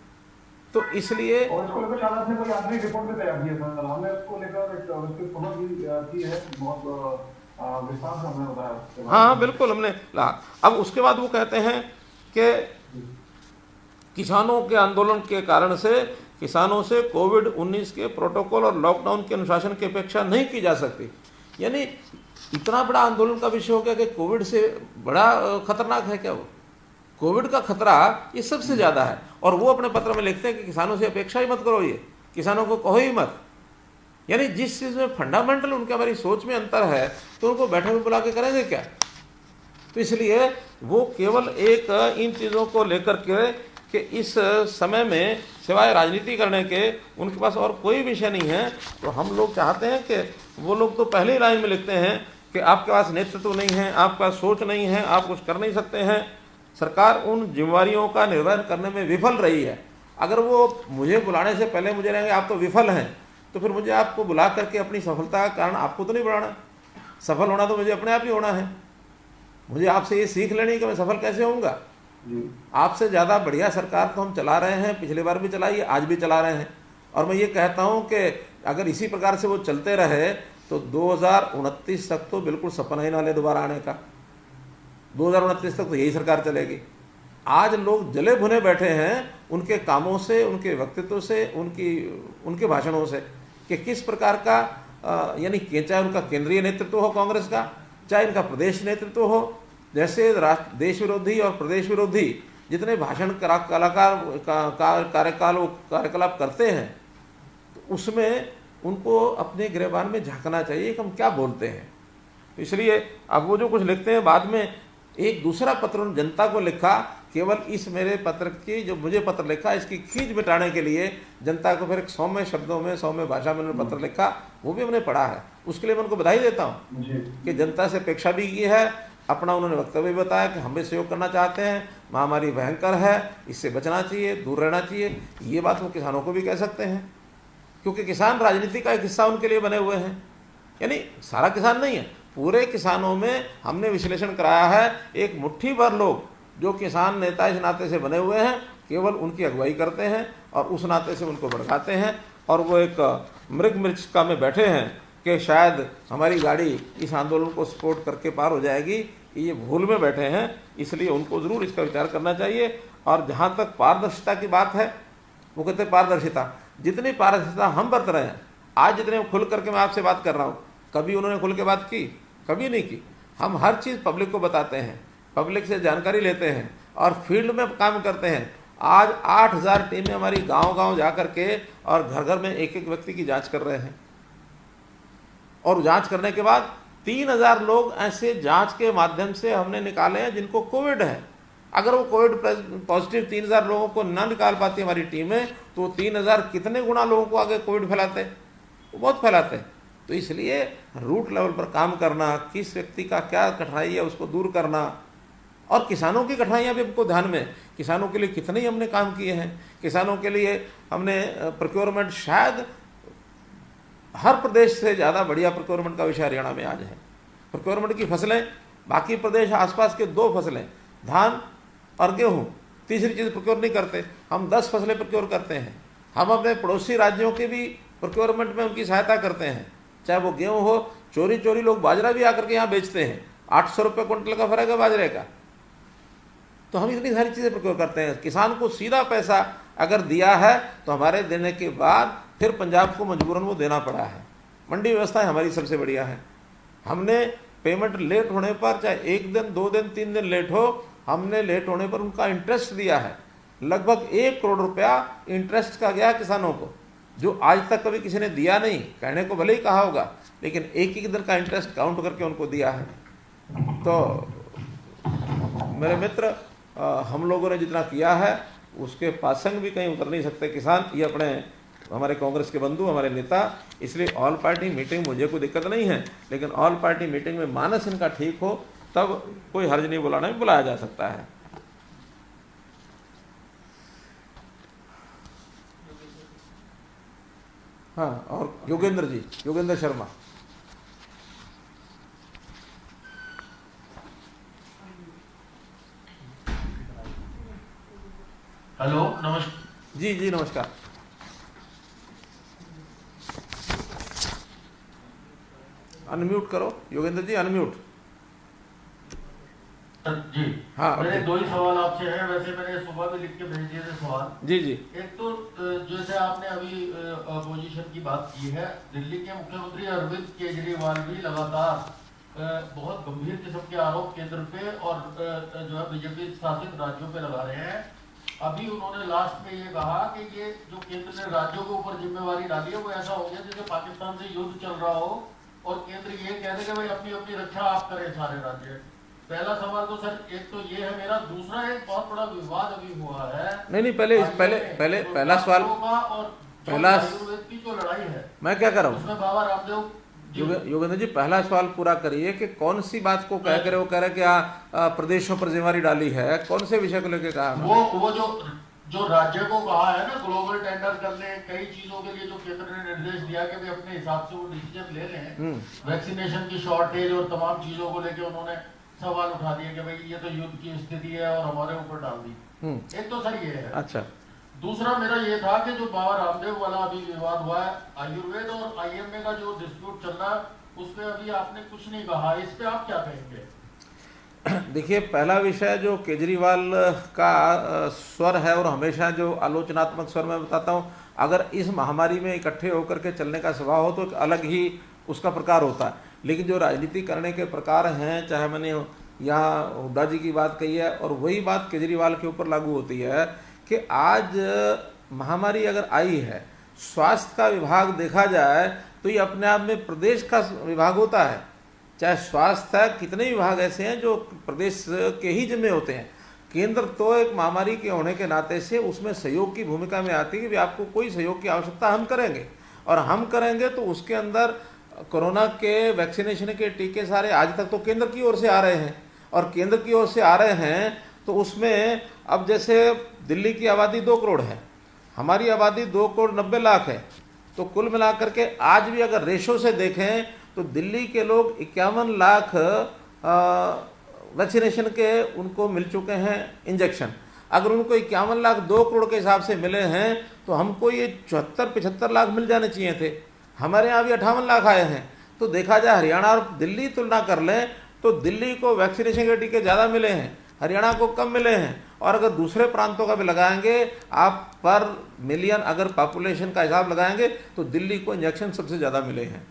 तो इसलिए और इसको लेकर शायद आपने कोई आखिरी रिपोर्ट भी तैयार की है सर, हमने इसको लेकर उसकी समझ भी की है, बहुत विस्तार से हमने बताया। हाँ बिल्कुल हमने अब उसके बाद वो कहते हैं कि किसानों के आंदोलन के कारण से किसानों से कोविड-19 के प्रोटोकॉल और लॉकडाउन के अनुशासन की अपेक्षा नहीं की जा सकती। यानी इतना बड़ा आंदोलन का विषय हो गया कि कोविड से बड़ा खतरनाक है क्या? वो कोविड का खतरा ये सबसे ज्यादा है। और वो अपने पत्र में लिखते हैं कि किसानों से अपेक्षा ही मत करो, ये किसानों को कहो ही मत। यानी जिस चीज में फंडामेंटल उनके हमारी सोच में अंतर है तो उनको बैठक में बुला के करेंगे क्या? तो इसलिए वो केवल एक इन चीजों को लेकर के कि इस समय में सिवाय राजनीति करने के उनके पास और कोई विषय नहीं है। तो हम लोग चाहते हैं कि वो लोग तो पहले ही लाइन में लिखते हैं कि आपके पास नेतृत्व नहीं है, आपके पास सोच नहीं है, आप कुछ कर नहीं सकते हैं, सरकार उन जिम्मेवारियों का निर्वहन करने में विफल रही है। अगर वो मुझे बुलाने से पहले मुझे रहेंगे आप तो विफल हैं, तो फिर मुझे आपको बुला करके अपनी सफलता का कारण आपको तो नहीं बढ़ाना। सफल होना तो मुझे अपने आप ही होना है। मुझे आपसे ये सीख लेनी कि मैं सफल कैसे होऊंगा। आपसे ज़्यादा बढ़िया सरकार तो हम चला रहे हैं, पिछली बार भी चलाई, आज भी चला रहे हैं। और मैं ये कहता हूँ कि अगर इसी प्रकार से वो चलते रहे तो 2029 तक तो बिल्कुल सपना ही ना ले दोबारा आने का। 2029 तक तो यही सरकार चलेगी। आज लोग जले भुने बैठे हैं उनके कामों से, उनके व्यक्तित्व से, उनके भाषणों से कि किस प्रकार का यानी चाहे उनका केंद्रीय नेतृत्व हो कांग्रेस का, चाहे इनका प्रदेश नेतृत्व हो, जैसे देश विरोधी और प्रदेश विरोधी जितने भाषण कार्यकलाप करते हैं तो उसमें उनको अपने गिरबान में झांकना चाहिए कि हम क्या बोलते हैं। तो इसलिए अब वो जो कुछ लिखते हैं बाद में एक दूसरा पत्र उन जनता को लिखा, केवल इस मेरे पत्र की जो मुझे पत्र लिखा इसकी खींच मिटाने के लिए जनता को फिर 100 शब्दों में 100 भाषा में उन्होंने पत्र लिखा, वो भी हमने पढ़ा है। उसके लिए मैं उनको बधाई देता हूँ कि जनता से अपेक्षा भी की है, अपना उन्होंने वक्तव्य बताया कि हम भी सहयोग करना चाहते हैं, महामारी भयंकर है, इससे बचना चाहिए, दूर रहना चाहिए। ये बात वो किसानों को भी कह सकते हैं, क्योंकि किसान राजनीति का एक हिस्सा उनके लिए बने हुए हैं। यानी सारा किसान नहीं है, पूरे किसानों में हमने विश्लेषण कराया है, एक मुट्ठी भर लोग जो किसान नेता इस नाते से बने हुए हैं केवल उनकी अगुवाई करते हैं और उस नाते से उनको भड़काते हैं, और वो एक मृग मृच्छका में बैठे हैं कि शायद हमारी गाड़ी इस आंदोलन को सपोर्ट करके पार हो जाएगी। ये भूल में बैठे हैं, इसलिए उनको ज़रूर इसका विचार करना चाहिए। और जहाँ तक पारदर्शिता की बात है, वो कहते हैं पारदर्शिता, जितनी पारदर्शिता हम बरत रहे हैं, आज जितने खुल करके मैं आपसे बात कर रहा हूँ, कभी उन्होंने खुल के बात की? कभी नहीं की। हम हर चीज़ पब्लिक को बताते हैं, पब्लिक से जानकारी लेते हैं और फील्ड में काम करते हैं। आज 8000 टीमें हमारी गांव-गांव जा कर के और घर घर में एक एक व्यक्ति की जांच कर रहे हैं, और जांच करने के बाद 3000 लोग ऐसे जांच के माध्यम से हमने निकाले हैं जिनको कोविड है। अगर वो कोविड पॉजिटिव 3000 लोगों को ना निकाल पाती हमारी टीमें, तो 3000 कितने गुना लोगों को आगे कोविड फैलाते, वो बहुत फैलाते हैं। तो इसलिए रूट लेवल पर काम करना, किस व्यक्ति का क्या कठिनाई है उसको दूर करना, और किसानों की कठिनाइयाँ भी हमको ध्यान में, किसानों के लिए कितने ही हमने काम किए हैं। किसानों के लिए हमने प्रोक्योरमेंट, शायद हर प्रदेश से ज़्यादा बढ़िया प्रोक्योरमेंट का विषय हरियाणा में आज है। प्रोक्योरमेंट की फसलें, बाकी प्रदेश आसपास के 2 फसलें, धान और गेहूँ, तीसरी चीज़ प्रोक्योर नहीं करते। हम 10 फसलें प्रोक्योर करते हैं। हम अपने पड़ोसी राज्यों के भी प्रोक्योरमेंट में उनकी सहायता करते हैं, चाहे वो गेहूँ हो। चोरी चोरी लोग बाजरा भी आकर के यहाँ बेचते हैं, 800 रुपये क्विंटल का फर्क है बाजरे का। तो हम इतनी सारी चीज़ें प्रोक्योर करते हैं। किसान को सीधा पैसा अगर दिया है तो हमारे देने के बाद फिर पंजाब को मजबूरन वो देना पड़ा है। मंडी व्यवस्था हमारी सबसे बढ़िया है। हमने पेमेंट लेट होने पर, चाहे 1 दिन 2 दिन 3 दिन लेट हो, हमने लेट होने पर उनका इंटरेस्ट दिया है। लगभग 1 करोड़ रुपया इंटरेस्ट का गया किसानों को, जो आज तक कभी किसी ने दिया नहीं। कहने को भले ही कहा होगा, लेकिन एक दिन का इंटरेस्ट काउंट करके उनको दिया है। तो मेरे मित्र, हम लोगों ने जितना किया है उसके पासंग भी कहीं उतर नहीं सकते किसान। ये अपने हमारे कांग्रेस के बंधु, हमारे नेता, इसलिए ऑल पार्टी मीटिंग मुझे कोई दिक्कत नहीं है, लेकिन ऑल पार्टी मीटिंग में मानस इनका ठीक हो तब कोई हर्ज नहीं, बुलाना भी बुलाया जा सकता है। हाँ, और योगेंद्र जी, योगेंद्र शर्मा। हेलो, नमस्कार। जी जी नमस्कार। अनम्यूट करो योगेंद्र जी, अनम्यूट। जी हाँ, मेरे 2 ही सवाल आपसे हैं। वैसे मैंने सुबह भी लिख के भेज दिए थे सवाल। जी जी। एक तो जैसे आपने अभी अपोजिशन की बात की है, दिल्ली के मुख्यमंत्री अरविंद केजरीवाल भी लगातार बहुत गंभीर किस्म के आरोप केंद्र पे और जो है बीजेपी शासित राज्यों पे लगा रहे हैं। अभी उन्होंने लास्ट में ये कहा कि ये जो केंद्र ने राज्यों के ऊपर जिम्मेवारी डाली है वो ऐसा हो गया जैसे पाकिस्तान से युद्ध चल रहा हो और केंद्र ये कह दे कि भाई अपनी अपनी रक्षा आप करें सारे राज्य। पहला सवाल तो सर एक तो ये है मेरा। दूसरा एक बहुत बड़ा विवाद अभी हुआ है। नहीं पहला सवाल, पहला आयुर्वेद की जो लड़ाई है, मैं क्या कर रहा हूँ उसमें बाबा रामदेव। योगेंद्र जी, पहला सवाल पूरा करिए कि कौन सी बात को कह कर वो कह रहे कि प्रदेशों पर जिम्मेवारी डाली है, कौन से विषय को लेकर कहा? वो जो राज्य को कहा है ना ग्लोबल टेंडर करने, कई चीजों के लिए जो केंद्र ने निर्देश दिया कि भाई अपने हिसाब से वो डिसीजन ले लें। वैक्सीनेशन की शॉर्टेज और तमाम चीजों को लेकर उन्होंने सवाल उठा दिया कि भाई ये तो युद्ध की स्थिति है और हमारे ऊपर डाल दी। एक तो सर ये है। अच्छा, दूसरा मेरा ये था कि जो बाबा रामदेव वाला अभी विवाद हुआ है, आयुर्वेद और आईएमए का जो डिस्प्यूट चल रहा है उस पर अभी आपने कुछ नहीं कहा, इस पे आप क्या कहेंगे? देखिए, पहला विषय जो केजरीवाल का स्वर है और हमेशा जो आलोचनात्मक स्वर मैं बताता हूँ, अगर इस महामारी में इकट्ठे होकर के चलने का स्वभाव हो तो एक अलग ही उसका प्रकार होता है। लेकिन जो राजनीति करने के प्रकार हैं, चाहे मैंने यहाँ हुड्डा जी की बात कही है और वही बात केजरीवाल के ऊपर लागू होती है कि आज महामारी अगर आई है, स्वास्थ्य का विभाग देखा जाए तो ये अपने आप में प्रदेश का विभाग होता है। चाहे स्वास्थ्य है, कितने विभाग ऐसे हैं जो प्रदेश के ही जिम्मे होते हैं। केंद्र तो एक महामारी के होने के नाते से उसमें सहयोग की भूमिका में आती है कि आपको कोई सहयोग की आवश्यकता हम करेंगे, और हम करेंगे तो उसके अंदर कोरोना के वैक्सीनेशन के टीके सारे आज तक तो केंद्र की ओर से आ रहे हैं, और केंद्र की ओर से आ रहे हैं तो उसमें अब जैसे दिल्ली की आबादी 2 करोड़ है, हमारी आबादी 2 करोड़ 90 लाख है, तो कुल मिलाकर के आज भी अगर रेशो से देखें तो दिल्ली के लोग 51 लाख वैक्सीनेशन के उनको मिल चुके हैं इंजेक्शन। अगर उनको 51 लाख 2 करोड़ के हिसाब से मिले हैं तो हमको ये 74-75 लाख मिल जाने चाहिए थे। हमारे यहाँ भी 58 लाख आए हैं। तो देखा जाए हरियाणा और दिल्ली तुलना कर लें तो दिल्ली को वैक्सीनेशन के टीके ज़्यादा मिले हैं, हरियाणा को कम मिले हैं। और अगर दूसरे प्रांतों का भी लगाएंगे आप, पर मिलियन अगर पॉपुलेशन का हिसाब लगाएंगे तो दिल्ली को इंजेक्शन सबसे ज़्यादा मिले हैं।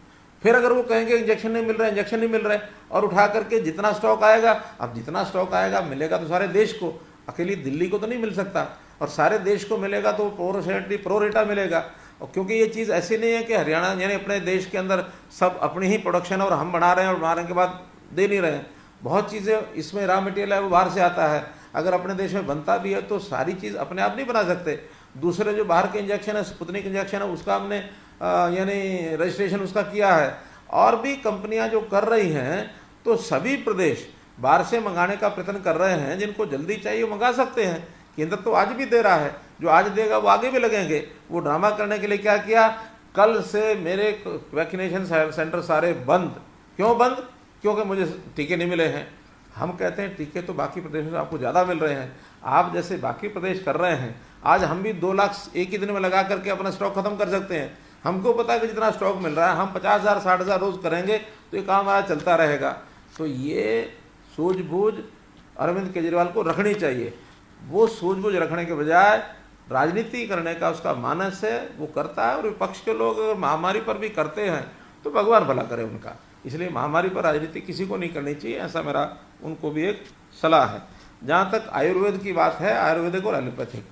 फिर अगर वो कहेंगे इंजेक्शन नहीं मिल रहा है, इंजेक्शन नहीं मिल रहा है, और उठा करके जितना स्टॉक आएगा, अब जितना स्टॉक आएगा मिलेगा तो सारे देश को, अकेली दिल्ली को तो नहीं मिल सकता, और सारे देश को मिलेगा तो प्रोरेटा मिलेगा। और क्योंकि ये चीज़ ऐसी नहीं है कि हरियाणा यानी अपने देश के अंदर सब अपनी ही प्रोडक्शन है और हम बना रहे हैं और बनाने के बाद दे नहीं रहे हैं। बहुत चीज़ें इसमें रॉ मटेरियल है वो बाहर से आता है। अगर अपने देश में बनता भी है तो सारी चीज़ अपने आप नहीं बना सकते। दूसरे जो बाहर के इंजेक्शन है, स्पुतनिक इंजेक्शन है, उसका हमने यानी रजिस्ट्रेशन उसका किया है। और भी कंपनियां जो कर रही हैं, तो सभी प्रदेश बाहर से मंगाने का प्रयत्न कर रहे हैं। जिनको जल्दी चाहिए वो मंगा सकते हैं। केंद्र तो आज भी दे रहा है, जो आज देगा वो आगे भी लगेंगे। वो ड्रामा करने के लिए क्या किया, कल से मेरे वैक्सीनेशन सेंटर सारे बंद। क्यों बंद? क्योंकि मुझे टीके नहीं मिले हैं। हम कहते हैं टीके तो बाकी प्रदेशों से आपको ज़्यादा मिल रहे हैं, आप जैसे बाकी प्रदेश कर रहे हैं। आज हम भी 2 लाख एक ही दिन में लगा करके अपना स्टॉक खत्म कर सकते हैं। हमको पता है कि जितना स्टॉक मिल रहा है, हम 50,000 60,000 रोज़ करेंगे तो ये काम हमारा चलता रहेगा। तो ये सूझबूझ अरविंद केजरीवाल को रखनी चाहिए। वो सूझबूझ रखने के बजाय राजनीति करने का उसका मानस है, वो करता है। और विपक्ष के लोग अगर महामारी पर भी करते हैं तो भगवान भला करे उनका। इसलिए महामारी पर राजनीति किसी को नहीं करनी चाहिए, ऐसा मेरा उनको भी एक सलाह है। जहाँ तक आयुर्वेद की बात है, आयुर्वेदिक और एलोपैथिक,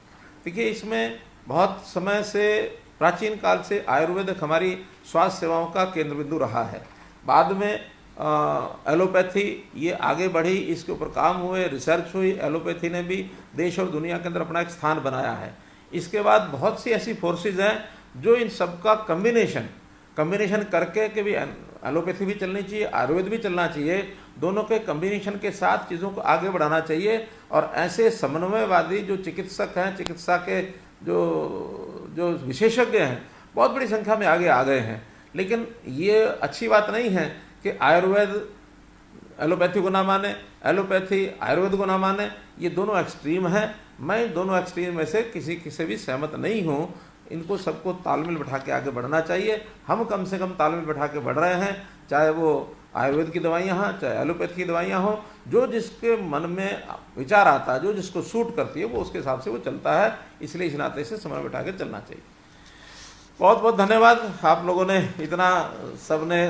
देखिए इसमें बहुत समय से प्राचीन काल से आयुर्वेदिक हमारी स्वास्थ्य सेवाओं का केंद्र बिंदु रहा है। बाद में एलोपैथी ये आगे बढ़ी, इसके ऊपर काम हुए, रिसर्च हुई। एलोपैथी ने भी देश और दुनिया के अंदर अपना एक स्थान बनाया है। इसके बाद बहुत सी ऐसी फोर्सेज हैं जो इन सब का कम्बिनेशन करके कि भी एलोपैथी भी चलनी चाहिए, आयुर्वेद भी चलना चाहिए। दोनों के कम्बिनेशन के साथ चीज़ों को आगे बढ़ाना चाहिए। और ऐसे समन्वयवादी जो चिकित्सक हैं, चिकित्सा के जो विशेषज्ञ हैं, बहुत बड़ी संख्या में आगे आ गए हैं। लेकिन ये अच्छी बात नहीं है कि आयुर्वेद एलोपैथी को ना माने, एलोपैथी आयुर्वेद को ना माने। ये दोनों एक्सट्रीम हैं। मैं दोनों एक्सट्रीम में से किसी से भी सहमत नहीं हूँ। इनको सबको तालमेल बैठा के आगे बढ़ना चाहिए। हम कम से कम तालमेल बैठा के बढ़ रहे हैं, चाहे वो आयुर्वेद की दवाइयाँ हों, चाहे एलोपैथी की दवाइयाँ हों। जो जिसके मन में विचार आता है, जो जिसको सूट करती है, वो उसके हिसाब से वो चलता है। इसलिए इस नाते से समय बैठा के चलना चाहिए। बहुत बहुत धन्यवाद। आप लोगों ने इतना सबने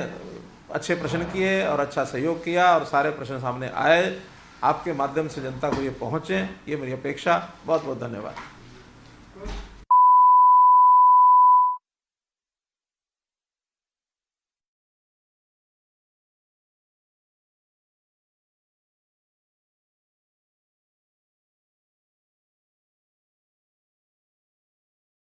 अच्छे प्रश्न किए और अच्छा सहयोग किया और सारे प्रश्न सामने आए। आपके माध्यम से जनता को ये पहुँचे, ये मेरी अपेक्षा। बहुत बहुत धन्यवाद।